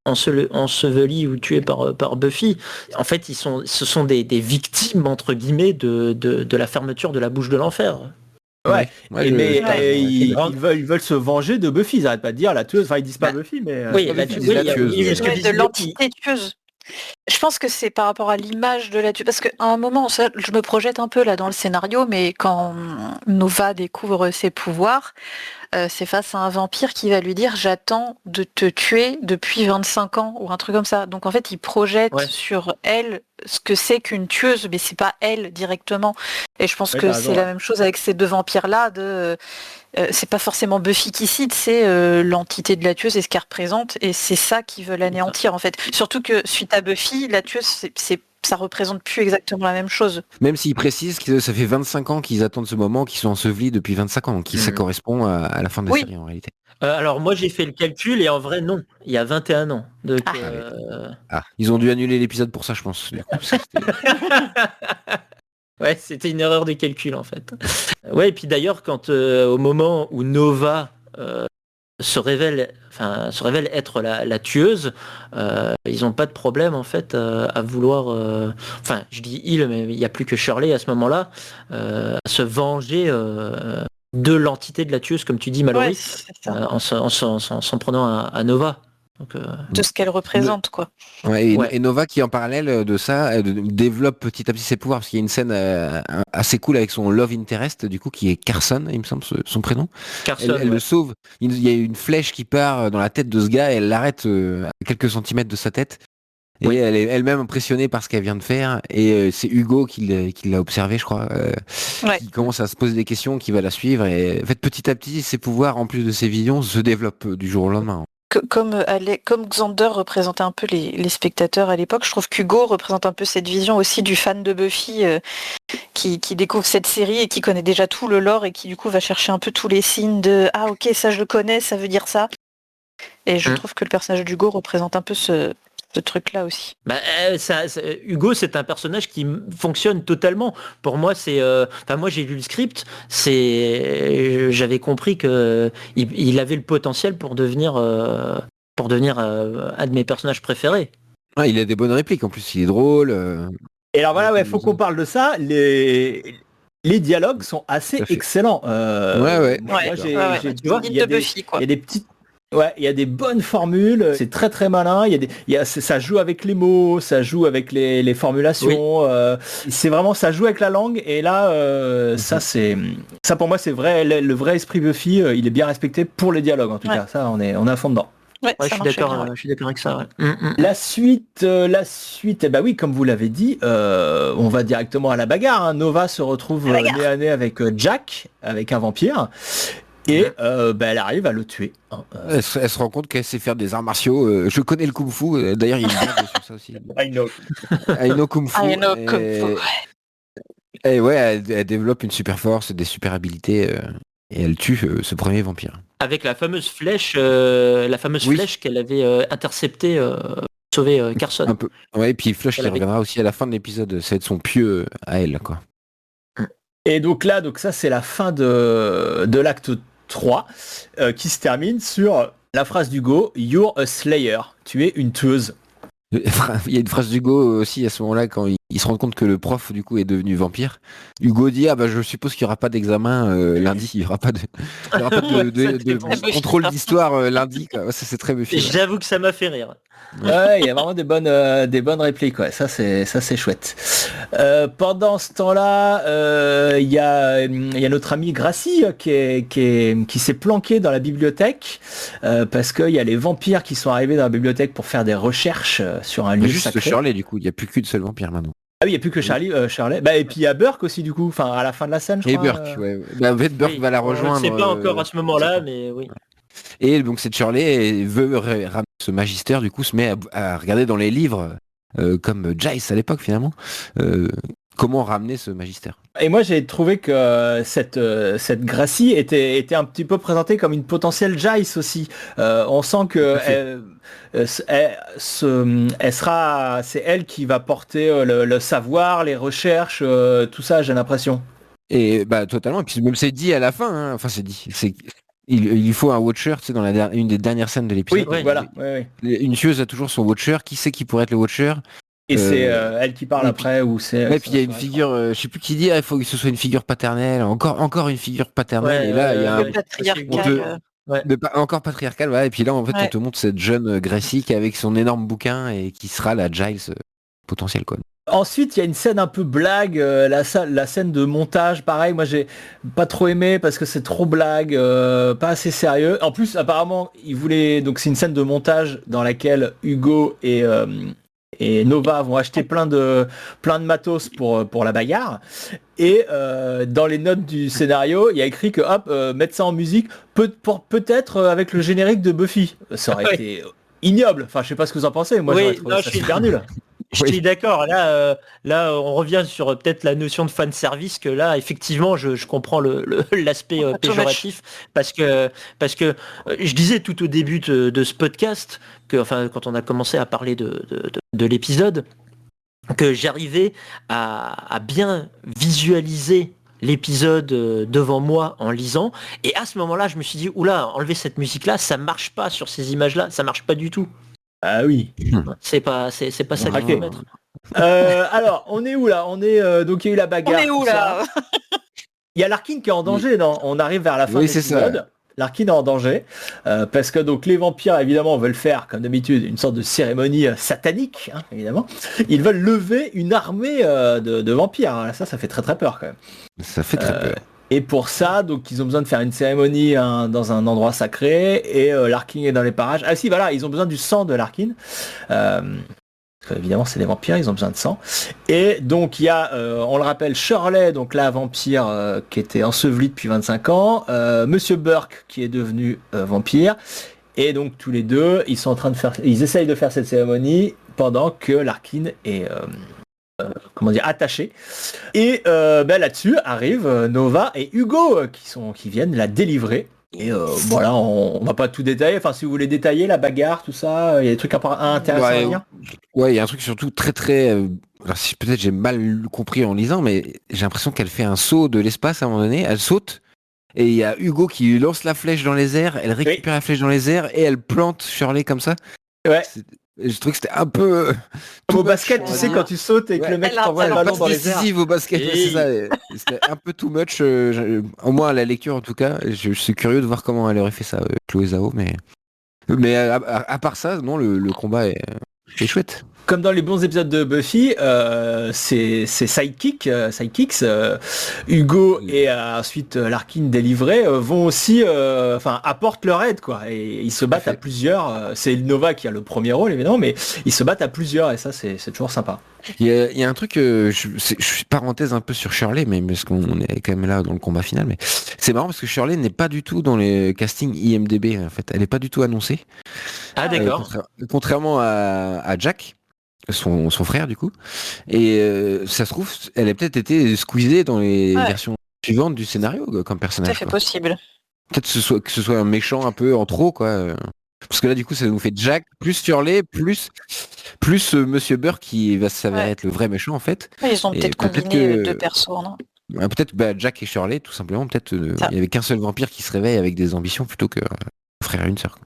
ensevelis ou tués par Buffy. En fait, ce sont des victimes entre guillemets de la fermeture de la bouche de l'enfer. Ils veulent se venger de Buffy, ils n'arrêtent pas de dire la tueuse, enfin ils disent pas Buffy, mais... de l'entité tueuse. Je pense que c'est par rapport à l'image de la tueuse, parce qu'à un moment, je me projette un peu là dans le scénario, mais quand Nova découvre ses pouvoirs, c'est face à un vampire qui va lui dire « J'attends de te tuer depuis 25 ans » ou un truc comme ça. Donc en fait, il projette sur elle ce que c'est qu'une tueuse, mais c'est pas elle directement. Et je pense que c'est la même chose avec ces 2 vampires-là. C'est pas forcément Buffy qui cite, c'est l'entité de la tueuse et ce qu'elle représente. Et c'est ça qu'ils veulent anéantir en fait. Surtout que suite à Buffy, la tueuse, ça représente plus exactement la même chose. Même s'ils précisent que ça fait 25 ans qu'ils attendent ce moment, qu'ils sont ensevelis depuis 25 ans, donc ça correspond à la fin de la série en réalité. Alors moi j'ai fait le calcul et en vrai non, il y a 21 ans. Donc, ils ont dû annuler l'épisode pour ça, je pense. Ouais, c'était une erreur de calcul en fait. Ouais, et puis d'ailleurs quand au moment où Nova se révèle être la tueuse, ils n'ont pas de problème en fait à vouloir, enfin je dis il, mais il n'y a plus que Shirley à ce moment-là, à se venger de l'entité de la tueuse, comme tu dis Mallory, en s'en prenant à Nova. Donc, de ce qu'elle représente, quoi. Et Nova qui en parallèle de ça développe petit à petit ses pouvoirs, parce qu'il y a une scène assez cool avec son love interest du coup qui est Carson, il me semble son prénom. Carson, elle le sauve. Il y a une flèche qui part dans la tête de ce gars et elle l'arrête à quelques centimètres de sa tête. Et elle est elle-même impressionnée par ce qu'elle vient de faire. Et c'est Hugo qui l'a observé, je crois, qui commence à se poser des questions, qui va la suivre. Et en fait, petit à petit, ses pouvoirs, en plus de ses visions, se développent du jour au lendemain. Comme Xander représentait un peu les spectateurs à l'époque, je trouve qu'Hugo représente un peu cette vision aussi du fan de Buffy qui découvre cette série et qui connaît déjà tout le lore et qui du coup va chercher un peu tous les signes de « Ah ok, ça je le connais, ça veut dire ça ». Et je trouve que le personnage d'Hugo représente un peu ce truc-là aussi. Hugo, c'est un personnage qui fonctionne totalement. Pour moi, moi j'ai lu le script, j'avais compris que il avait le potentiel pour devenir un de mes personnages préférés. Ouais, il a des bonnes répliques, en plus il est drôle. Et alors voilà, faut qu'on parle de ça. Les dialogues sont assez excellents. Tu vois, il y a des petites. Ouais, il y a des bonnes formules, c'est très très malin, ça joue avec les mots, ça joue avec les formulations, c'est vraiment, ça joue avec la langue, et là, ça pour moi c'est vrai, le vrai esprit Buffy, il est bien respecté pour les dialogues en tout cas, ça on est à fond dedans. Je suis d'accord avec ça. La suite, oui, comme vous l'avez dit, on va directement à la bagarre, hein. Nova se retrouve nez à nez avec Jack, avec un vampire. Et elle arrive à le tuer. Elle se rend compte qu'elle sait faire des arts martiaux. Je connais le kung fu. D'ailleurs, il y a une blague sur ça aussi. I know kung fu. Et elle développe une super force, des super habilités. Et elle tue ce premier vampire. Avec la fameuse flèche, flèche qu'elle avait interceptée, sauver Carson. Un peu. Ouais, et puis Flush qui reviendra aussi à la fin de l'épisode. Ça va être son pieu à elle, quoi. Et donc ça c'est la fin de l'acte 3 qui se termine sur la phrase d'Hugo, You're a Slayer, tu es une tueuse. Il y a une phrase d'Hugo aussi à ce moment-là quand il ils se rendent compte que le prof du coup est devenu vampire. Hugo dit je suppose qu'il n'y aura pas d'examen lundi, il n'y aura pas de, de contrôle d'histoire lundi. Quoi. Ça c'est très Buffy. J'avoue que ça m'a fait rire. Ouais, il y a vraiment des bonnes répliques, ouais. Ça c'est chouette. Pendant ce temps-là, il y a notre ami Gracie qui s'est planqué dans la bibliothèque parce qu'il y a les vampires qui sont arrivés dans la bibliothèque pour faire des recherches sur un lieu juste sacré. Shirley du coup, il n'y a plus qu'une seule vampire maintenant. Ah oui, il n'y a plus que Shirley. Bah, et puis il y a Burke aussi du coup, enfin à la fin de la scène je crois. Et Burke, ouais. Bah, en fait, Burke va la rejoindre. Je ne sais pas encore à ce moment-là, mais oui. Et donc cette Shirley veut ramener ce magistère, du coup se met à regarder dans les livres, comme Giles à l'époque finalement, comment ramener ce magistère. Et moi j'ai trouvé que cette Gracie était un petit peu présentée comme une potentielle Giles aussi. On sent que c'est elle qui va porter le savoir, les recherches, tout ça, j'ai l'impression. Et totalement, et puis même c'est dit à la fin, hein. Enfin c'est dit, il faut un Watcher, tu sais, dans une des dernières scènes de l'épisode. Oui, voilà. Une tueuse a toujours son Watcher, qui sait qui pourrait être le Watcher. Et c'est elle qui parle après, ou c'est... Ouais, puis il y a une figure, je sais plus qui dit, il faut que ce soit une figure paternelle, encore une figure paternelle, et là il y a un... patriarcal. Encore patriarcal, ouais, et puis là en fait on te montre cette jeune Gracie qui avec son énorme bouquin et qui sera la Giles potentielle quoi. Ensuite, il y a une scène un peu blague, la scène de montage, pareil, moi j'ai pas trop aimé parce que c'est trop blague, pas assez sérieux. En plus, apparemment, ils voulaient... Donc c'est une scène de montage dans laquelle Hugo et Nova vont acheter plein de matos pour la bagarre. Et dans les notes du scénario, il y a écrit que mettre ça en musique, peut-être avec le générique de Buffy. Ça aurait été ignoble. Enfin, je sais pas ce que vous en pensez. Moi, j'aurais trouvé ça super nul. Je suis d'accord. Là, on revient sur peut-être la notion de fan service que là, effectivement, je comprends l'aspect péjoratif parce que je disais tout au début de ce podcast que, enfin, quand on a commencé à parler de l'épisode, que j'arrivais à bien visualiser l'épisode devant moi en lisant, et à ce moment-là, je me suis dit oula, enlever cette musique-là, ça marche pas sur ces images-là, ça marche pas du tout. Ah oui. C'est pas ça qu'il faut mettre. Alors, on est où là ? On est donc il y a eu la bagarre. On est où là ? Il y a Larkin qui est en danger, non ? On arrive vers la fin de l'épisode. Larkin est en danger parce que donc les vampires évidemment veulent faire comme d'habitude une sorte de cérémonie satanique, hein, évidemment. Ils veulent lever une armée de vampires. Ça fait très très peur quand même. Ça fait très peur. Et pour ça, donc ils ont besoin de faire une cérémonie dans un endroit sacré et Larkin est dans les parages. Ah si, voilà, ils ont besoin du sang de Larkin. Évidemment, c'est des vampires, ils ont besoin de sang. Et donc il y a, on le rappelle, Shirley, donc la vampire qui était ensevelie depuis 25 ans, Monsieur Burke qui est devenu vampire. Et donc tous les deux, ils essayent de faire cette cérémonie pendant que Larkin est attaché. Et là-dessus arrivent Nova et Hugo qui viennent la délivrer. Et voilà, on va pas tout détailler. Enfin, si vous voulez détailler la bagarre, tout ça, il y a des trucs intéressants à dire. Ouais, il y a un truc surtout très très. Alors si peut-être j'ai mal compris en lisant, mais j'ai l'impression qu'elle fait un saut de l'espace à un moment donné. Elle saute et il y a Hugo qui lui lance la flèche dans les airs. Elle récupère la flèche dans les airs et elle plante Shirley comme ça. Ouais. Je trouve que c'était un peu... Au basket, tu sais, quand tu sautes et que le mec t'envoie le ballon dans les airs. Décisive au basket, c'est ça. C'était un peu too much. Au moins à la lecture, en tout cas. Je suis curieux de voir comment elle aurait fait ça, Chloé Zhao. Mais à part ça, non, le combat est chouette. Comme dans les bons épisodes de Buffy, ces sidekicks, Hugo et ensuite Larkin délivré, vont aussi, apportent leur aide, quoi. Et ils se battent à plusieurs. C'est Nova qui a le premier rôle, évidemment, mais ils se battent à plusieurs, et ça, c'est toujours sympa. Il y a un truc, je suis parenthèse un peu sur Shirley, mais parce qu'on est quand même là dans le combat final, mais c'est marrant parce que Shirley n'est pas du tout dans les castings IMDb, en fait. Elle n'est pas du tout annoncée. Ah d'accord. Contrairement à Jack. Son frère du coup, et ça se trouve elle a peut-être été squeezée dans les versions suivantes du scénario comme personnage. C'est possible. Peut-être que ce soit un méchant un peu en trop quoi, parce que là du coup ça nous fait Jack plus Shirley plus Monsieur Burke qui va s'avérer être le vrai méchant en fait. Ils ont peut-être combiné les deux persos, non ? Peut-être Jack et Shirley tout simplement, peut-être il y avait qu'un seul vampire qui se réveille avec des ambitions plutôt que un frère et une sœur.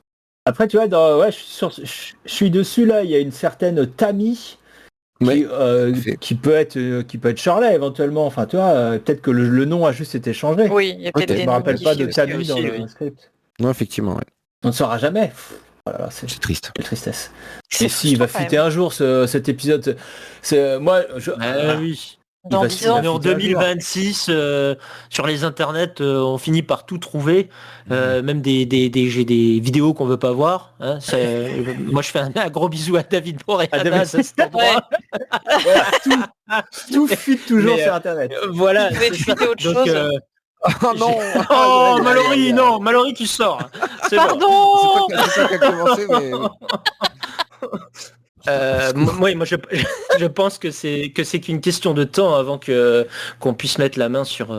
Après, tu vois, je suis dessus, là, il y a une certaine Tammy qui peut être Shirley éventuellement. Enfin, tu vois, peut-être que le nom a juste été changé. Oui, il y a peut-être Je des me rappelle pas de modifiés Tammy aussi, dans oui. le script. Non, effectivement, ouais. On ne saura jamais. Oh là là, c'est triste. quelle tristesse. C'est Et si, il va frustrant, quand fuiter même. un jour cet épisode. Moi, Oui. Dans 10 ans. On est en 2026, sur les internets, on finit par tout trouver, même j'ai des vidéos qu'on veut pas voir. Hein, moi, je fais un gros bisou à David Boreanaz à cet endroit. Tout fuite toujours Mais, sur Internet. Voilà. Vous pouvez fuiter autre chose. Oh non. Oh, Mallory, non, Mallory, tu sors. C'est bon. Pardon. C'est pas qu'à commencer, mais... Moi, je pense que c'est qu'une question de temps avant qu'on puisse mettre la main sur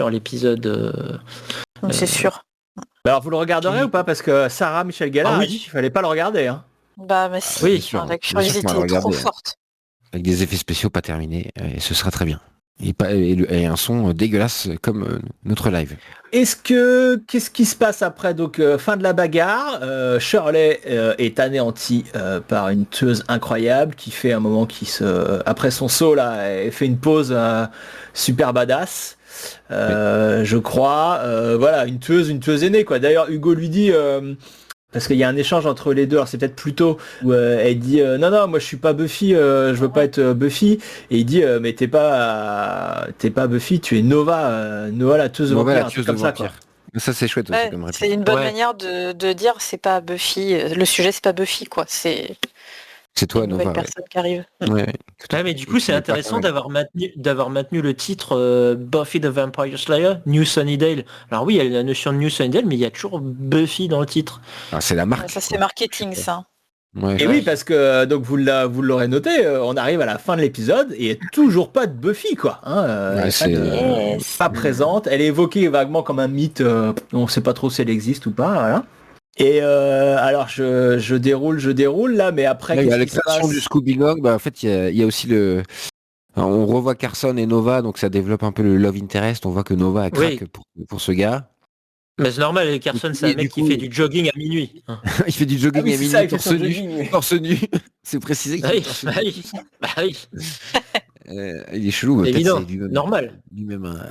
l'épisode. C'est sûr. Alors vous le regarderez ou pas? Parce que Sarah Michel Gellar a dit qu'il fallait pas le regarder. Hein. Bah si. Oui, bien sûr. La curiosité est trop forte. Avec des effets spéciaux pas terminés, et ce sera très bien. Et un son dégueulasse comme notre live. Qu'est-ce qui se passe après? Donc fin de la bagarre, Shirley est anéantie par une tueuse incroyable qui fait un moment après son saut là, elle fait une pause super badass. Je crois, voilà, une tueuse aînée quoi. D'ailleurs Hugo lui dit parce qu'il y a un échange entre les deux, alors c'est peut-être plus tôt, où elle dit non moi je suis pas Buffy, je veux pas être Buffy, et il dit mais t'es pas Buffy, tu es Nova la tueuse de vampire, comme ça quoi. Ça c'est chouette aussi comme réponse. C'est une bonne manière de dire c'est pas Buffy, le sujet c'est pas Buffy quoi, c'est toi une Nova. nouvelle personne qui arrive. Mais du coup c'est intéressant d'avoir maintenu le titre Buffy the Vampire Slayer, New Sunnydale. Alors oui, il y a la notion de New Sunnydale, mais il y a toujours Buffy dans le titre. Ah, c'est la marque. Ça c'est marketing ça. Et oui, parce que donc vous l'aurez noté, on arrive à la fin de l'épisode et il n'y a toujours pas de Buffy quoi. Pas présente. Elle est évoquée vaguement comme un mythe. On ne sait pas trop si elle existe ou pas. Voilà. Et alors je déroule là, mais après là, il y a la création du Scooby-Gang. En fait, il y a aussi on revoit Carson et Nova, donc ça développe un peu le love interest. On voit que Nova a craque pour ce gars. Mais c'est normal, Carson, c'est un mec qui fait du jogging à minuit. Il fait du jogging à minuit, torse nu. C'est précisé qu'il il est chelou. Évident, c'est lui-même, normal. Lui-même,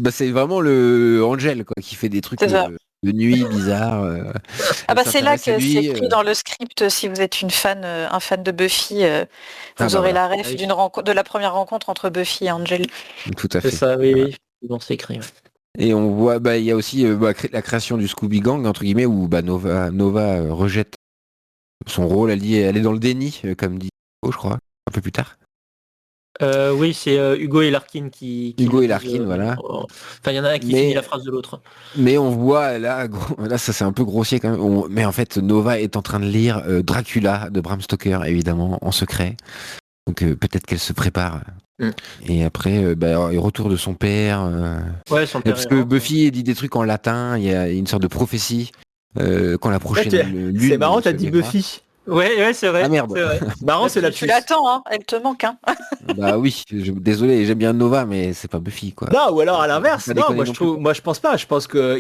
c'est vraiment le Angel quoi, qui fait des trucs de nuit bizarres. C'est là que c'est écrit dans le script. Si vous êtes un fan de Buffy, vous aurez la ref de la première rencontre entre Buffy et Angel. Tout à fait. C'est ça, oui. Bon, c'est écrit. Ouais. Et on voit, il y a aussi la création du Scooby Gang entre guillemets où Nova rejette son rôle. Elle est dans le déni, comme dit Hugo, je crois, un peu plus tard. Oui, c'est Hugo et Larkin qui Hugo et Larkin, voilà. Enfin, il y en a un qui finit la phrase de l'autre. Mais on voit là ça c'est un peu grossier quand même. Mais en fait, Nova est en train de lire Dracula de Bram Stoker, évidemment, en secret. Donc peut-être qu'elle se prépare. Et après, retour de son père. Son père. Parce que Buffy dit des trucs en latin. Il y a une sorte de prophétie quand la prochaine lune. C'est marrant, t'as dit Buffy. Ouais, c'est vrai. Ah merde. C'est vrai. Marrant, c'est la Tu l'attends, hein. Elle te manque, hein. Bah oui, désolé, j'aime bien Nova, mais c'est pas Buffy, quoi. Non, ou alors à l'inverse. Non, moi je pense pas. Je pense que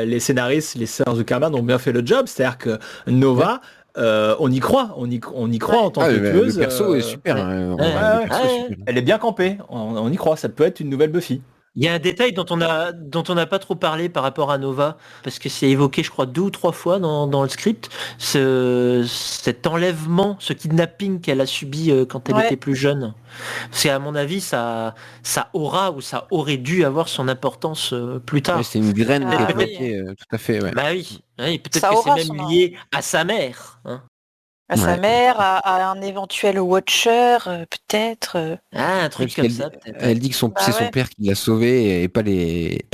les scénaristes, les sœurs Zuckerman ont bien fait le job. C'est-à-dire que Nova, on y croit. On y croit en tant que tueuse. Le perso est super. Elle est bien campée. On y croit. Ça peut être une nouvelle Buffy. Il y a un détail dont on n'a pas trop parlé par rapport à Nova, parce que c'est évoqué, je crois, 2 ou 3 fois dans le script, cet enlèvement, ce kidnapping qu'elle a subi quand elle était plus jeune. C'est à mon avis, ça aura ou ça aurait dû avoir son importance plus tard. C'est une graine qui est plantée, tout à fait. Ouais. Bah oui, peut-être que c'est même lié à sa mère. Hein. À sa mère, à un éventuel Watcher, peut-être. Un truc comme ça, peut-être. Elle dit que c'est son père qui l'a sauvé et pas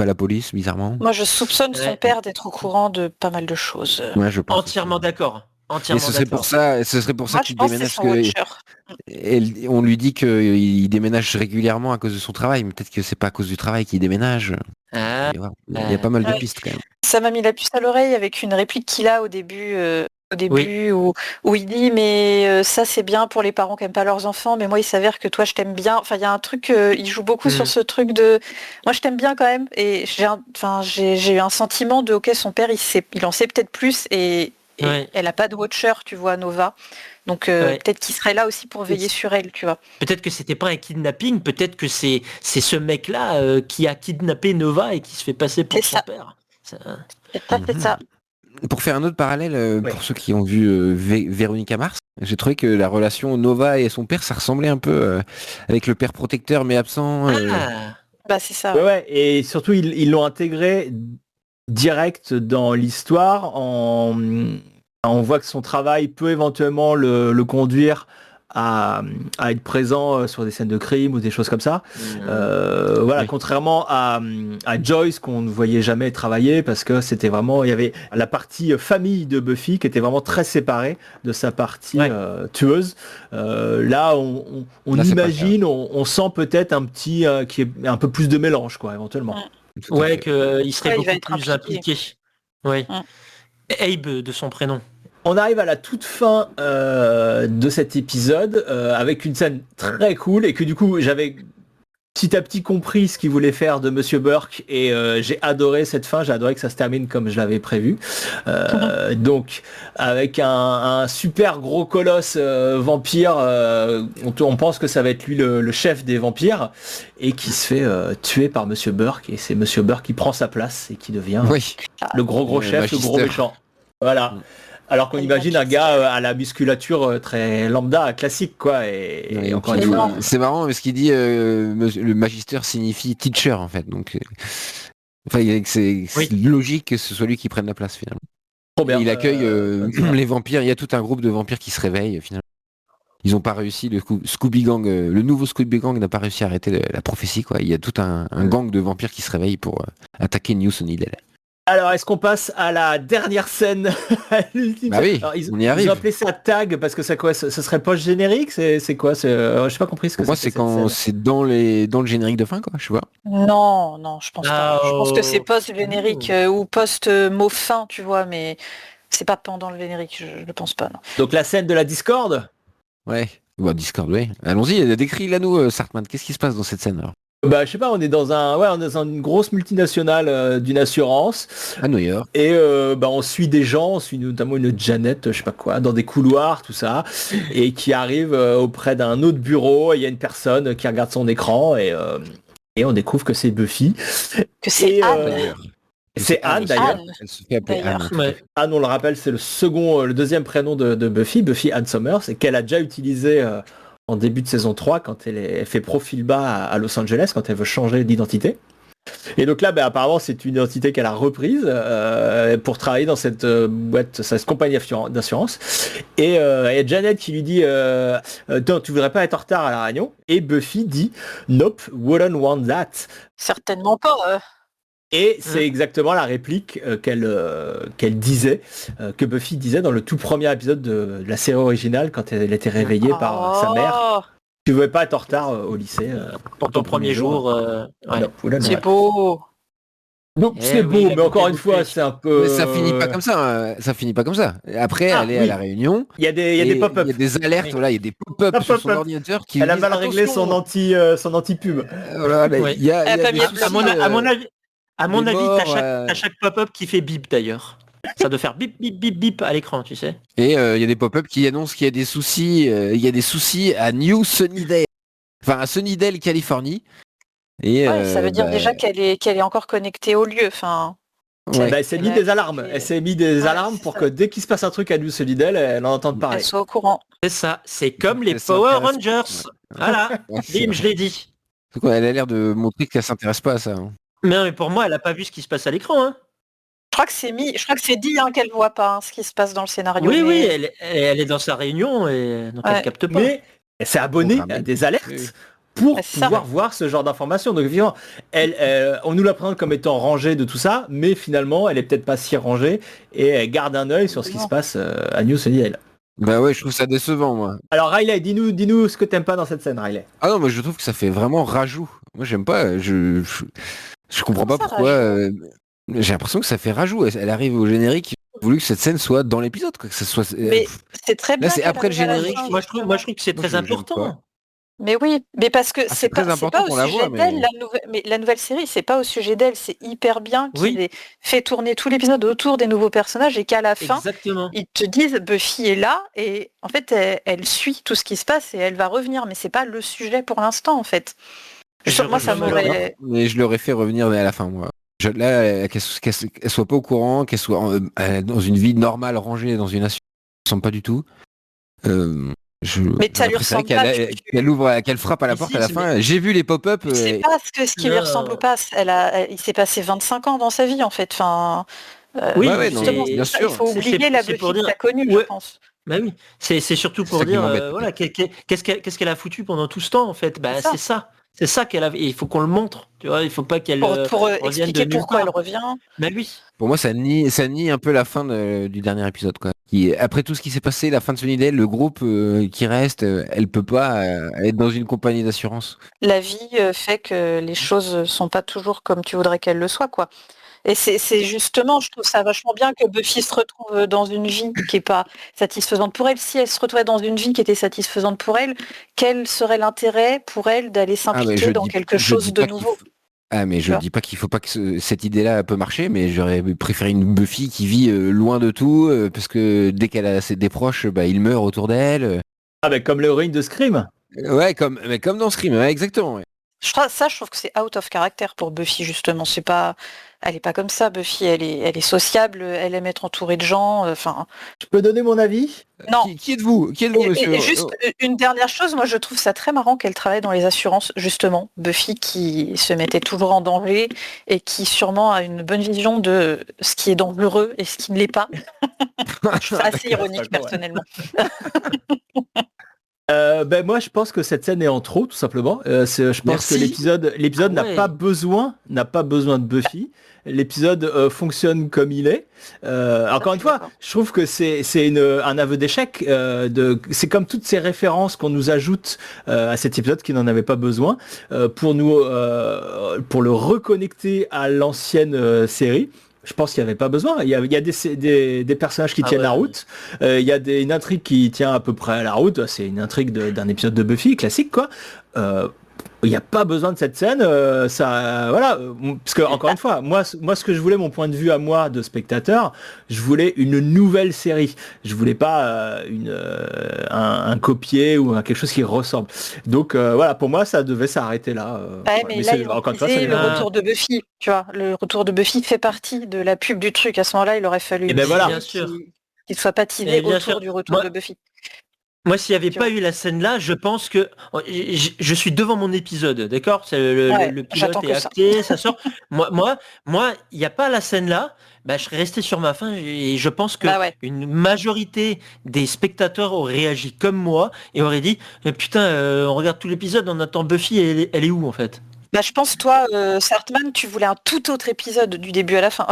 la police, bizarrement. Moi, je soupçonne son père d'être au courant de pas mal de choses. Ouais, je pense entièrement d'accord. Et ce serait pour ça qu'il déménage. On lui dit qu'il déménage régulièrement à cause de son travail, mais peut-être que c'est pas à cause du travail qu'il déménage. Il y a pas mal de pistes quand même. Ça m'a mis la puce à l'oreille avec une réplique qu'il a au début où il dit mais ça c'est bien pour les parents qui aiment pas leurs enfants, mais moi il s'avère que toi je t'aime bien. Enfin il y a un truc, il joue beaucoup sur ce truc de moi je t'aime bien quand même, et j'ai eu un sentiment de ok, son père il en sait peut-être plus et elle a pas de watcher, tu vois, Nova. Donc peut-être qu'il serait là aussi pour veiller sur elle, tu vois. Peut-être que c'était pas un kidnapping, peut-être que c'est ce mec-là qui a kidnappé Nova et qui se fait passer pour son père. C'est ça. Pour faire un autre parallèle, pour ceux qui ont vu Véronica Mars, j'ai trouvé que la relation Nova et son père, ça ressemblait un peu avec le père protecteur mais absent. Bah c'est ça. Ouais, et surtout ils l'ont intégré direct dans l'histoire. On voit que son travail peut éventuellement le conduire à être présent sur des scènes de crime ou des choses comme ça. Voilà, contrairement à Joyce qu'on ne voyait jamais travailler parce que c'était vraiment, il y avait la partie famille de Buffy qui était vraiment très séparée de sa partie tueuse. Là, on Là, imagine, on sent peut-être un petit qui est un peu plus de mélange, quoi, éventuellement. Ouais, qu'il serait il va beaucoup être plus impliqué. Oui. Abe de son prénom. On arrive à la toute fin de cet épisode avec une scène très cool et que du coup j'avais petit à petit compris ce qu'il voulait faire de Monsieur Burke et j'ai adoré cette fin, j'ai adoré que ça se termine comme je l'avais prévu. Donc avec un super gros colosse vampire, on pense que ça va être lui le chef des vampires et qui se fait tuer par Monsieur Burke et c'est Monsieur Burke qui prend sa place et qui devient le gros chef, le gros méchant. Voilà. Alors qu'on imagine un gars à la musculature très lambda, classique, quoi. Et encore une fois. C'est marrant parce qu'il dit le magister signifie teacher en fait. Donc, c'est logique que ce soit lui qui prenne la place finalement. Trop bien. Et il accueille les vampires. Il y a tout un groupe de vampires qui se réveillent finalement. Ils n'ont pas réussi, le Scooby Gang, le nouveau Scooby Gang n'a pas réussi à arrêter la prophétie, quoi. Il y a tout un gang de vampires qui se réveillent pour attaquer New Sunnydale. Alors, est-ce qu'on passe à la dernière scène? Bah oui, alors, on y arrive. Ils ont appelé ça tag parce que c'est quoi? Ce serait post-générique? C'est quoi? Je sais pas compris ce que Pour moi, c'est quand c'est dans le générique de fin, quoi, je vois. Non, je pense pas. Je pense que c'est post-générique ou post-mot fin, tu vois, mais c'est pas pendant le générique, je pense pas, non. Donc la scène de la Discord? Ouais, Discord, ouais. Allons-y, décris-la nous, Sartman. Qu'est-ce qui se passe dans cette scène alors? Bah je sais pas, on est dans une grosse multinationale d'une assurance à New York et on suit des gens, on suit notamment une Janet, je sais pas quoi, dans des couloirs, tout ça, et qui arrive auprès d'un autre bureau, et il y a une personne qui regarde son écran et on découvre que c'est Buffy. Que c'est Anne. C'est Anne d'ailleurs. Elle se fait appeler Anne. Ouais. Anne, on le rappelle, c'est le deuxième prénom de Buffy Ann Summers, et qu'elle a déjà utilisé en début de saison 3 quand elle fait profil bas à Los Angeles, quand elle veut changer d'identité. Et donc là, apparemment, c'est une identité qu'elle a reprise pour travailler dans cette boîte, cette compagnie d'assurance. Et il y a Janet qui lui dit tu voudrais pas être en retard à la réunion? Et Buffy dit nope, wouldn't want that. Certainement pas. Et c'est exactement la réplique qu'elle disait, que Buffy disait dans le tout premier épisode de la série originale quand elle était réveillée par sa mère. Tu ne voulais pas être en retard au lycée. Pour ton premier jour. C'est beau. Donc c'est beau, mais encore une fois, c'est un peu... Mais ça finit pas comme ça. Ça finit pas comme ça. Après, elle est à la réunion. Il y a des pop-up. Il y a des alertes, voilà, il y a des pop-up sur son ordinateur qui. Elle a mal réglé son anti-pub. Voilà, il y a à mon avis, t'as chaque pop-up qui fait bip d'ailleurs. Ça doit faire bip bip bip bip à l'écran, tu sais. Et il y a des pop-up qui annoncent qu'il y a des soucis. Il y a des soucis à New Sunnydale, enfin à Sunnydale, Californie. Et ça veut dire déjà qu'elle est encore connectée au lieu. Enfin. Elle s'est mis des alarmes. Elle s'est mis des alarmes pour que dès qu'il se passe un truc à New Sunnydale, elle en entende parler. Elle soit au courant. C'est ça. C'est comme les Power Rangers. Voilà. Bim, je l'ai dit. Elle a l'air de montrer qu'elle s'intéresse pas à ça. Mais pour moi, elle a pas vu ce qui se passe à l'écran. Hein. Je crois que c'est dit qu'elle voit pas ce qui se passe dans le scénario. Oui, elle est dans sa réunion et donc elle capte pas. Mais elle s'est abonnée à des alertes pour pouvoir voir ce genre d'informations. Donc évidemment, on nous la présente comme étant rangée de tout ça, mais finalement, elle est peut-être pas si rangée et elle garde un œil sur ce qui se passe à New Sunnydale. Bah ouais, je trouve ça décevant, moi. Alors Riley, dis-nous ce que t'aimes pas dans cette scène, Riley. Ah non, moi je trouve que ça fait vraiment rajout. Moi j'aime pas, je comprends pas pourquoi. J'ai l'impression que ça fait rajout. Elle arrive au générique, j'ai voulu que cette scène soit dans l'épisode, que ça soit. Mais c'est très bien. Là c'est après le générique. Moi je trouve que c'est très important. Mais oui, mais parce que c'est très pas important qu'on au la sujet voit, d'elle, mais mais la nouvelle série, c'est pas au sujet d'elle, c'est hyper bien qu'il Oui, ait fait tourner tout l'épisode autour des nouveaux personnages et qu'à la fin, exactement. ils te disent Buffy est là et en fait elle suit tout ce qui se passe et elle va revenir, mais c'est pas le sujet pour l'instant en fait. Je Moi ça rejoins Mallory. m'aurait. mais je l'aurais fait revenir à la fin, moi. Là, qu'elle soit pas au courant, qu'elle soit dans une vie normale, rangée dans une assurance, ça me semble pas du tout. Mais ça J'aurais lui préféré ressemble pas. qu'elle ouvre, qu'elle frappe à la Mais porte si, à la fin. J'ai vu les pop-up. Tu sais pas ce qui lui ressemble ou pas. Il s'est passé 25 ans dans sa vie en fait. Enfin, Ouais, Oui, ouais, non, justement, bien c'est ça, il sûr. faut oublier la c'est pour Buffy que dire. t'as connue, je Ouais, pense. bah oui. C'est surtout C'est pour ça qui dire, m'embête. voilà, qu'est-ce qu'elle a foutu pendant tout ce temps en fait. C'est Bah ça. c'est ça. C'est ça qu'elle a. Et il faut qu'on le montre. Tu vois, il faut pas qu'elle Pour revienne de expliquer nulle pourquoi elle part. revient. Bah oui. Pour moi, ça nie un peu la fin du dernier épisode, quoi. Après tout ce qui s'est passé, la fin de Sunnydale, le groupe qui reste, elle peut pas être dans une compagnie d'assurance. La vie fait que les choses sont pas toujours comme tu voudrais qu'elles le soient, quoi. Et c'est justement, je trouve ça vachement bien que Buffy se retrouve dans une vie qui est pas satisfaisante pour elle. Si elle se retrouvait dans une vie qui était satisfaisante pour elle, quel serait l'intérêt pour elle d'aller Ah, mais s'impliquer dans quelque je chose dis de pas nouveau, ah, mais tu je vois? dis pas qu'il faut pas que cette idée-là peut marcher, mais j'aurais préféré une Buffy qui vit loin de tout, parce que dès qu'elle a des proches, bah, ils meurent autour d'elle. Ah ben comme l'héroïne de Scream. Ouais, mais comme dans Scream, ouais, exactement. Ouais. Je trouve que c'est out of character pour Buffy, justement. C'est pas, elle est pas comme ça, Buffy. Elle est sociable, elle aime être entourée de gens. Enfin, Je peux donner mon avis? non. Qui êtes-vous? Qui êtes-vous, monsieur? Et juste une dernière chose, moi je trouve ça très marrant qu'elle travaille dans les assurances, justement. Buffy qui se mettait toujours en danger et qui sûrement a une bonne vision de ce qui est dangereux et ce qui ne l'est pas. Je trouve ça assez ironique D'accord, ouais. personnellement. Ben moi je pense que cette scène est en trop tout simplement. Je pense Merci. que l'épisode Ah n'a ouais. pas besoin de Buffy. L'épisode fonctionne comme il est. Encore je une suis fois, d'accord. je trouve que c'est un aveu d'échec. C'est comme toutes ces références qu'on nous ajoute à cet épisode qui n'en avait pas besoin pour le reconnecter à l'ancienne série. Je pense qu'il n'y avait pas besoin. Il y a des personnages qui Ah tiennent la ouais. route. Il y a une intrigue qui tient à peu près à la route. C'est une intrigue d'un épisode de Buffy classique, quoi. Il n'y a pas besoin de cette scène. Voilà. Parce que encore une fois, moi, ce que je voulais, mon point de vue à moi de spectateur, je voulais une nouvelle série. Je voulais pas un copier ou quelque chose qui ressemble. Donc voilà, pour moi, ça devait s'arrêter là. Ouais, mais là, ils ont encore une fois, teasé le Ah. retour de Buffy, tu vois. Le retour de Buffy fait partie de la pub du truc. À ce moment-là, il aurait fallu Et une ben voilà. série Bien sûr. qui ne soit pas Et teasée bien autour sûr. du retour Moi, de Buffy. Moi, s'il n'y avait Tu pas vois. eu la scène là, je pense que je suis devant mon épisode, d'accord? Ouais, Le j'attends pilote est que ça. acté, ça sort. Moi, il n'y a pas la scène là. Bah, je serais resté sur ma faim et je pense que Bah ouais. une majorité des spectateurs auraient réagi comme moi et auraient dit putain, on regarde tout l'épisode, on attend Buffy, elle est où en fait? Bah, je pense, toi, Sartman, tu voulais un tout autre épisode du début à la fin.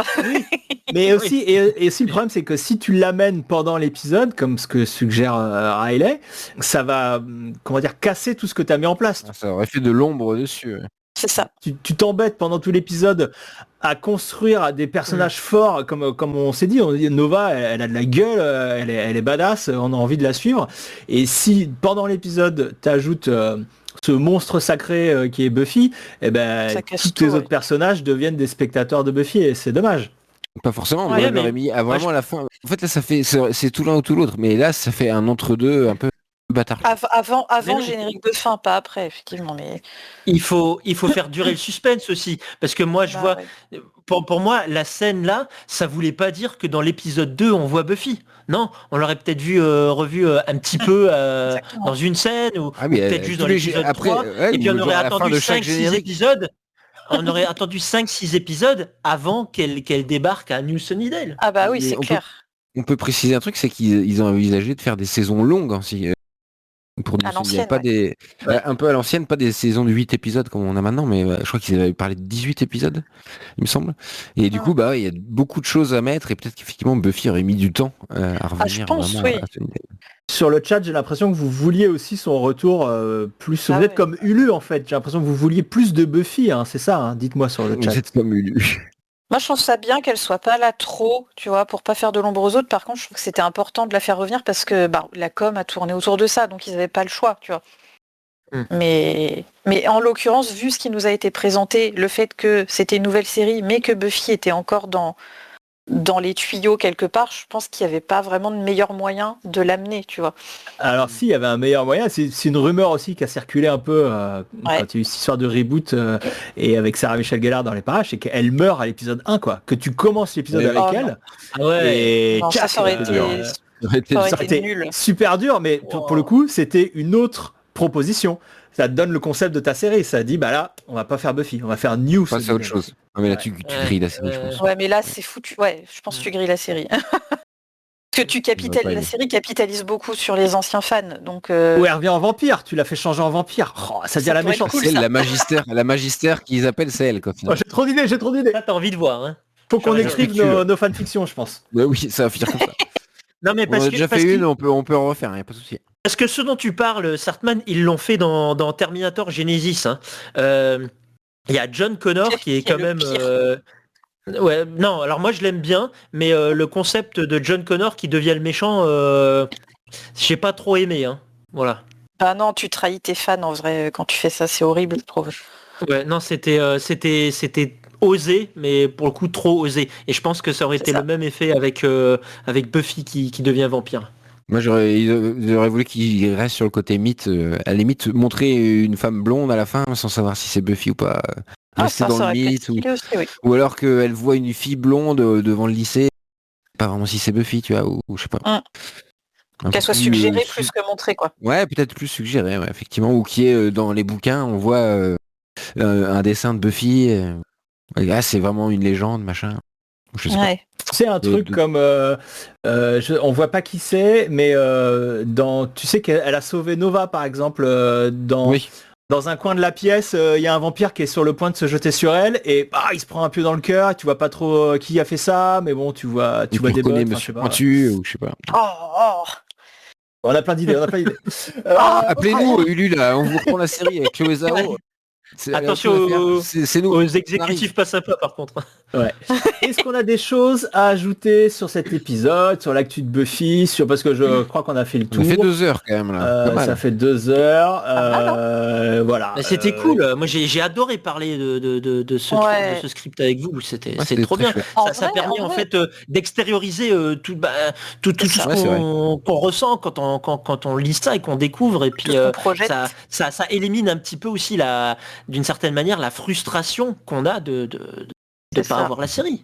Mais Oui. aussi, et aussi le problème, c'est que si tu l'amènes pendant l'épisode, comme ce que suggère Riley, ça va, comment dire, casser tout ce que tu as mis en place. Ça aurait fait de l'ombre dessus. Ouais. C'est ça. Tu t'embêtes pendant tout l'épisode à construire des personnages forts, comme on s'est dit, Nova, elle a de la gueule, elle est badass, on a envie de la suivre. Et si pendant l'épisode, t'ajoutes ce monstre sacré qui est Buffy, eh ben, Ça casse tous tout, les ouais. autres personnages deviennent des spectateurs de Buffy et c'est dommage. Pas forcément, Ouais, moi je mais l'aurais mis à moi, vraiment la fin. En fait là c'est tout l'un ou tout l'autre, mais là ça fait un entre-deux un peu bâtard. Avant Mais le non. générique de fin, pas après, effectivement. Mais Il faut faire durer le suspense aussi. Parce que moi, je bah, vois, ouais. pour moi, la scène là, ça voulait pas dire que dans l'épisode 2, on voit Buffy. Non, on l'aurait peut-être revu un petit peu Exactement. dans une scène ou Ah mais peut-être juste tous dans les l'épisode après 3. ouais, Et puis ou on genre aurait à la fin attendu de chaque 5-6 générique. épisodes. On aurait attendu 5-6 épisodes avant qu'elle débarque à New Sunnydale. Ah bah oui, Mais c'est clair. on peut préciser un truc, c'est qu'ils ont envisagé de faire des saisons longues aussi. Pour À nous, il y a l'ancienne, pas ouais. des un peu à l'ancienne, pas des saisons de 8 épisodes comme on a maintenant, mais je crois qu'ils avaient parlé de 18 épisodes, il me semble. Et du coup, bah ouais, il y a beaucoup de choses à mettre et peut-être qu'effectivement Buffy aurait mis du temps à Ah, je revenir pense, vraiment oui. à Sunnydale. Sur le chat, j'ai l'impression que vous vouliez aussi son retour plus. Ah Vous êtes ouais. comme Ulu en fait. J'ai l'impression que vous vouliez plus de Buffy, hein, c'est ça. Hein, dites-moi sur le chat. Vous êtes comme Ulu. Moi, je trouve ça bien qu'elle soit pas là trop, tu vois, pour pas faire de l'ombre aux autres. Par contre, je trouve que c'était important de la faire revenir parce que bah, la com a tourné autour de ça, donc ils n'avaient pas le choix, tu vois. Mais en l'occurrence, vu ce qui nous a été présenté, le fait que c'était une nouvelle série, mais que Buffy était encore dans les tuyaux quelque part, je pense qu'il n'y avait pas vraiment de meilleur moyen de l'amener, tu vois. Alors si, il y avait un meilleur moyen, c'est une rumeur aussi qui a circulé un peu quand il y a eu cette histoire de reboot et avec Sarah Michelle Gellar dans les parages, c'est qu'elle meurt à l'épisode 1, quoi. Que tu commences l'épisode avec elle. Ah ouais. Et Non, ça aurait été nul. super dur, mais pour le coup, c'était une autre proposition. Ça te donne le concept de ta série. Ça dit, bah là, on va pas faire Buffy, on va faire New. Passe à autre chose. Ah, mais là, tu grilles la série, je pense. Ouais, mais là, c'est foutu. Ouais, je pense que tu grilles la série. Parce que la série capitalise beaucoup sur les anciens fans. Donc, Ou elle revient en vampire, tu l'as fait changer en vampire. Oh, ça dit à la méchante. cool, C'est ça. la magistère qu'ils appellent, c'est elle, quoi. Oh, j'ai trop d'idées. Ça, t'as envie de voir. Hein. Faut qu'on J'aurais écrive respectueux. nos fanfictions, je pense. Ouais, oui, ça va finir comme ça. Non, mais On a déjà fait une, on peut en refaire, y a pas de souci. Parce que ce dont tu parles, Sartman, ils l'ont fait dans Terminator Genesis. Hein. Il y a John Connor qui est Qui est quand le même... pire. Ouais, non, alors moi je l'aime bien, mais le concept de John Connor qui devient le méchant, j'ai pas trop aimé. Hein. Voilà. Ah non, tu trahis tes fans en vrai quand tu fais ça, c'est horrible, je trouve. Ouais, non, c'était osé, mais pour le coup trop osé. Et je pense que ça aurait C'est été ça. le même effet avec Buffy qui devient vampire. Moi, j'aurais voulu qu'il reste sur le côté mythe. À la limite, montrer une femme blonde à la fin sans savoir si c'est Buffy ou pas. Rester Ça dans le aurait pu être mythe. stylé aussi, oui. Ou alors qu'elle voit une fille blonde devant le lycée. Pas vraiment si c'est Buffy, tu vois, ou je sais pas. Un peu Qu'elle soit plus, suggérée plus que montrée, quoi. Ouais, peut-être plus suggéré, ouais, effectivement. Ou qui est dans les bouquins, on voit un dessin de Buffy. Ah, c'est vraiment une légende, machin. Je sais pas. Ouais. C'est un truc comme on voit pas qui c'est, mais tu sais qu'elle a sauvé Nova par exemple dans un coin de la pièce, il y a un vampire qui est sur le point de se jeter sur elle et il se prend un pieu dans le cœur. Tu vois pas trop qui a fait ça, mais bon tu vois des bottes. Monsieur Pointu ou je sais pas. Oh. On a plein d'idées. Appelez-nous Ulu là, on vous reprend la série avec Chloé Zhao. Attention c'est nous. aux exécutifs pas sympas par contre. Ouais. Est-ce qu'on a des choses à ajouter sur cet épisode, sur l'actu de Buffy, parce que je crois qu'on a fait le tour. On a fait 2 heures quand même là. Ça fait 2 heures. Voilà. Mais c'était cool. Moi j'ai adoré parler de ce script avec vous. C'était trop bien. Ça permet en fait d'extérioriser tout ce qu'on ressent quand on lit ça et qu'on découvre. Et puis ça élimine un petit peu aussi d'une certaine manière la frustration qu'on a de pas avoir la série.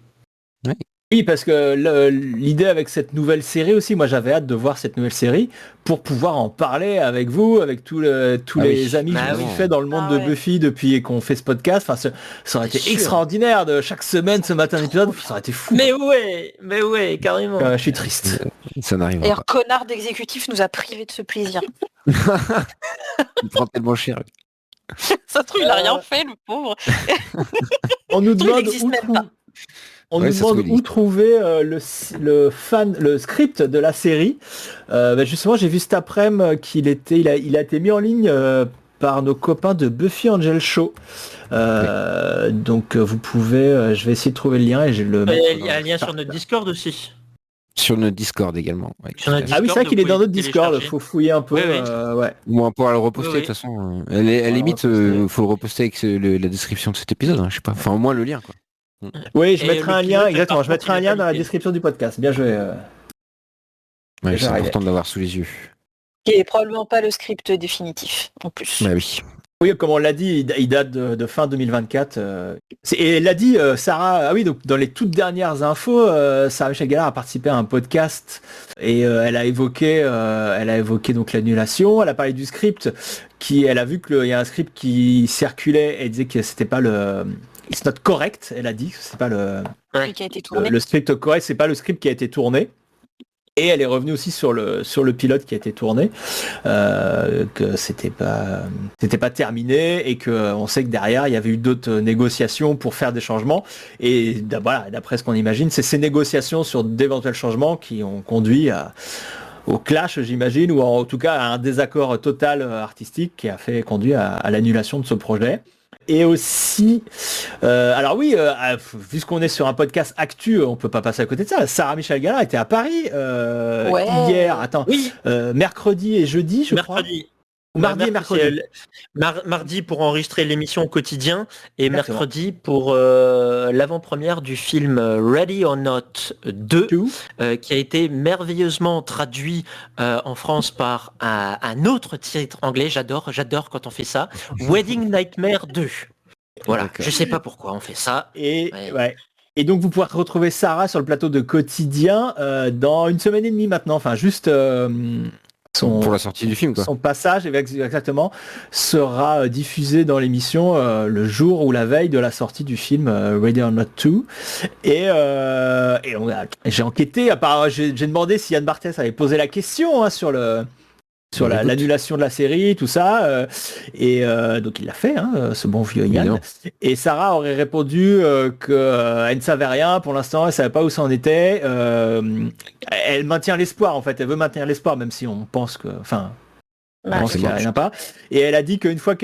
Oui, parce que l'idée avec cette nouvelle série aussi, moi j'avais hâte de voir cette nouvelle série pour pouvoir en parler avec vous, avec tous les amis que j'ai fait dans le monde de Buffy depuis qu'on fait ce podcast. Enfin, ça aurait été extraordinaire de chaque semaine ce matin épisode, ça aurait été fou. Mais ouais, carrément. Je suis triste. Ça n'arrive pas. Et connard d'exécutif nous a privé de ce plaisir. Il prend tellement cher. Ça se trouve, il a rien fait, le pauvre. On nous demande où trouver le script de la série. Justement, j'ai vu cet après-midi qu'il a été mis en ligne par nos copains de Buffy Angel Show. Donc vous pouvez, je vais essayer de trouver le lien et je le. Il y a un lien sur notre Discord aussi. Sur notre Discord également. Ouais, oui, c'est vrai qu'il est dans notre Discord, faut fouiller un peu. Ou on pourra le reposter de toute façon. À la limite, faut le reposter avec la description de cet épisode, hein, je sais pas. Enfin au moins le lien quoi. Oui, je mettrai un lien, exactement, je mettrai un lien dans la description du podcast. Bien joué. Ouais, c'est important de l'avoir sous les yeux. Qui est probablement pas le script définitif, en plus. Bah oui. Oui, comme on l'a dit, il date de fin 2024. Et elle l'a dit, Sarah, donc dans les toutes dernières infos, Sarah Michelle Gellar a participé à un podcast et elle a évoqué donc l'annulation. Elle a parlé du script, elle a vu qu'il y a un script qui circulait et disait que c'était pas it's not correct. Elle a dit que c'est pas qui a été tourné. Le script correct, c'est pas le script qui a été tourné. Et elle est revenue aussi sur le pilote qui a été tourné, que c'était pas terminé et que on sait que derrière il y avait eu d'autres négociations pour faire des changements. Et voilà, d'après ce qu'on imagine, c'est ces négociations sur d'éventuels changements qui ont conduit au clash, j'imagine, ou en tout cas à un désaccord total artistique qui a conduit à l'annulation de ce projet. Et aussi, alors oui, vu qu'on est sur un podcast actu, on peut pas passer à côté de ça. Sarah Michelle Gellar était à Paris hier, mercredi et jeudi, je crois. Mardi et mercredi. Mardi pour enregistrer l'émission au quotidien et exactement. Mercredi pour l'avant-première du film Ready or Not 2 qui a été merveilleusement traduit en France par un autre titre anglais. J'adore quand on fait ça. Wedding Nightmare 2. Voilà, je sais pas pourquoi on fait ça. Et donc vous pourrez retrouver Sarah sur le plateau de Quotidien dans 1 semaine et demie maintenant. Enfin juste... pour la sortie du film, quoi. Son passage, exactement, sera diffusé dans l'émission le jour ou la veille de la sortie du film Ready or Not 2. Et j'ai enquêté, j'ai demandé si Yann Barthès avait posé la question sur l'annulation de la série, tout ça. Donc il l'a fait, ce bon vieux Yann. Et Sarah aurait répondu qu'elle ne savait rien pour l'instant, elle savait pas où ça en était. Elle maintient l'espoir en fait, elle veut maintenir l'espoir même si on pense que... qu'il n'y a rien pas. Et elle a dit qu'une fois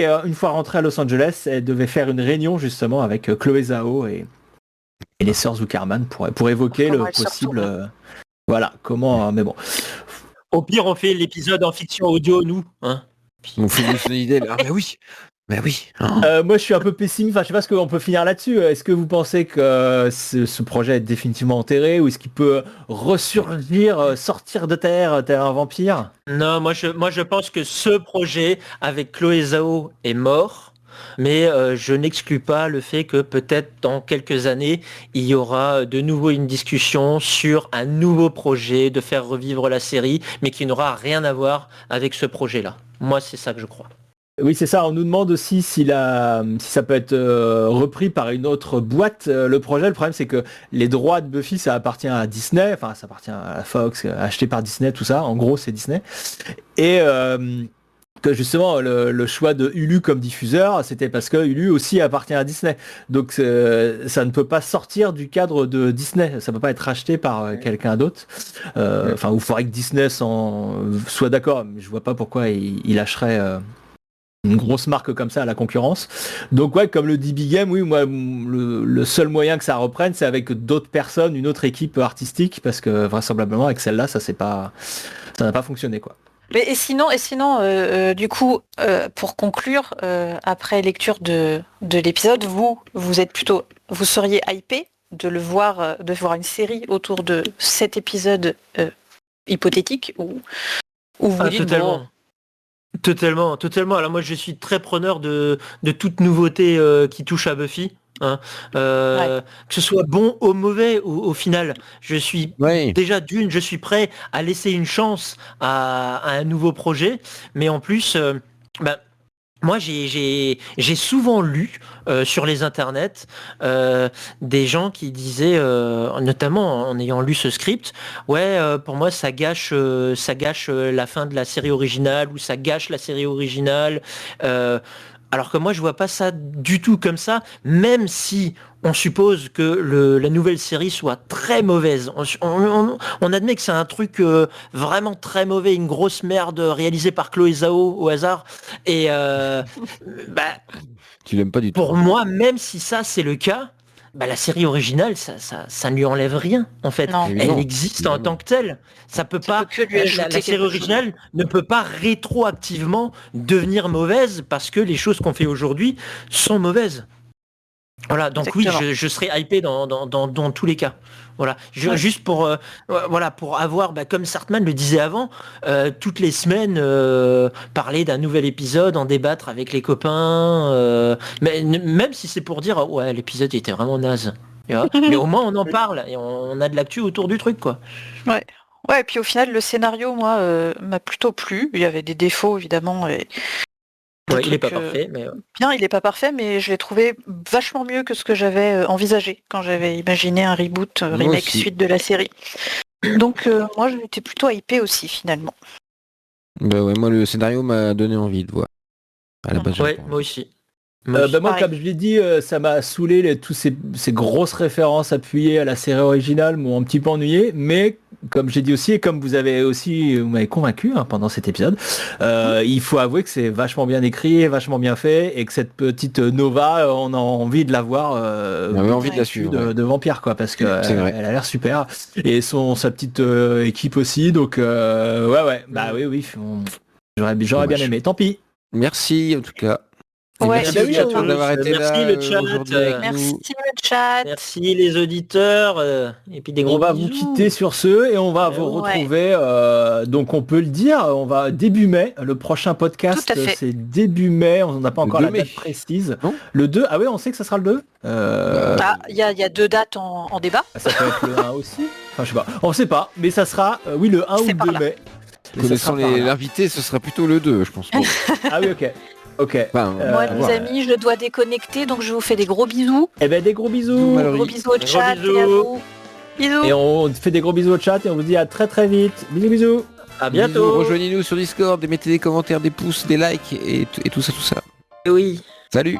rentrée à Los Angeles, elle devait faire une réunion justement avec Chloé Zhao et les sœurs Zuckerman pour évoquer le possible... voilà, comment... mais bon... Au pire, on fait l'épisode en fiction audio, nous. Hein, on fait une idée là. Mais oui. Moi, je suis un peu pessimiste. Enfin, je sais pas ce qu'on peut finir là-dessus. Est-ce que vous pensez que ce projet est définitivement enterré ou est-ce qu'il peut ressurgir, sortir de terre tel un vampire ? Non, moi je pense que ce projet avec Chloé Zhao est mort. Mais je n'exclus pas le fait que peut-être dans quelques années, il y aura de nouveau une discussion sur un nouveau projet de faire revivre la série, mais qui n'aura rien à voir avec ce projet-là. Moi, c'est ça que je crois. Oui, c'est ça. On nous demande aussi si ça peut être repris par une autre boîte. Le problème, c'est que les droits de Buffy, ça appartient à Disney. Enfin, ça appartient à la Fox, acheté par Disney, tout ça. En gros, c'est Disney. Et... que justement le choix de Hulu comme diffuseur, c'était parce que Hulu aussi appartient à Disney. Donc ça ne peut pas sortir du cadre de Disney. Ça peut pas être racheté par quelqu'un d'autre. Il faudrait que Disney soit d'accord. Mais je vois pas pourquoi il lâcherait une grosse marque comme ça à la concurrence. Donc comme le dit Big Game, oui, moi le seul moyen que ça reprenne, c'est avec d'autres personnes, une autre équipe artistique, parce que vraisemblablement avec celle-là, ça n'a pas fonctionné, quoi. Mais et sinon, du coup, pour conclure, après lecture de l'épisode, vous seriez hypé de voir une série autour de cet épisode hypothétique ou vous dites totalement. Totalement. Alors moi, je suis très preneur de toute nouveauté qui touche à Buffy. Que ce soit bon ou mauvais au final, je suis déjà je suis prêt à laisser une chance à un nouveau projet, mais en plus moi j'ai souvent lu sur les internets des gens qui disaient, notamment en ayant lu ce script, pour moi ça gâche la fin de la série originale, ou ça gâche la série originale, alors que moi je vois pas ça du tout comme ça, même si on suppose que la nouvelle série soit très mauvaise. On admet que c'est un truc vraiment très mauvais, une grosse merde réalisée par Chloé Zhao au hasard. Et tu l'aimes pas du tout. Pour moi, même si ça c'est le cas, la série originale, ça ne lui enlève rien, en fait. Elle existe en tant que telle. Ça peut pas. La série originale ne peut pas rétroactivement devenir mauvaise parce que les choses qu'on fait aujourd'hui sont mauvaises. Voilà, donc exactement. Oui, je serais hypé dans tous les cas. Voilà, juste pour avoir, comme Sartman le disait avant, toutes les semaines parler d'un nouvel épisode, en débattre avec les copains, mais même si c'est pour dire l'épisode était vraiment naze. Mais au moins on en parle et on a de l'actu autour du truc, quoi. Ouais, et puis au final le scénario, moi, m'a plutôt plu. Il y avait des défauts évidemment. Il n'est pas parfait, mais... Bien, il n'est pas parfait, mais je l'ai trouvé vachement mieux que ce que j'avais envisagé quand j'avais imaginé un reboot, remake, suite de la série. Donc moi, j'étais plutôt hypée aussi, finalement. Moi, le scénario m'a donné envie de voir. À la base, moi aussi. Moi, comme je l'ai dit, ça m'a saoulé, tous ces grosses références appuyées à la série originale m'ont un petit peu ennuyé, mais comme j'ai dit aussi, et comme vous m'avez convaincu pendant cet épisode, il faut avouer que c'est vachement bien écrit, vachement bien fait, et que cette petite Nova, on a envie de la voir on avait envie de la suivre, de vampire, quoi, parce que elle a l'air super, et sa petite équipe aussi, donc oui, J'aurais bien aimé, tant pis. Merci en tout cas. Merci à tous d'avoir été là. Merci le chat. Merci le chat. Merci les auditeurs. Et puis des gros On va bisous. vous quitter sur ce et on va vous retrouver. Donc on peut le dire, on va début mai. Le prochain podcast, c'est début mai. On n'a pas encore la date précise. Non, le 2. Ah oui, on sait que ça sera le 2. Il y a 2 dates en débat. Ça peut être le 1 aussi. Enfin, je sais pas. On sait pas, mais ça sera le 1 ou le 2 mai. Connaissant l'invité, ce sera plutôt le 2, je pense. Ah oui, ok. Moi, les amis, je dois déconnecter, donc je vous fais des gros bisous. Eh ben, des gros bisous. Gros bisous au chat et à vous. Bisous. Et on fait des gros bisous au chat et on vous dit à très très vite. Bisous. À bientôt. Rejoignez-nous sur Discord, mettez des commentaires, des pouces, des likes et tout ça. Oui. Salut.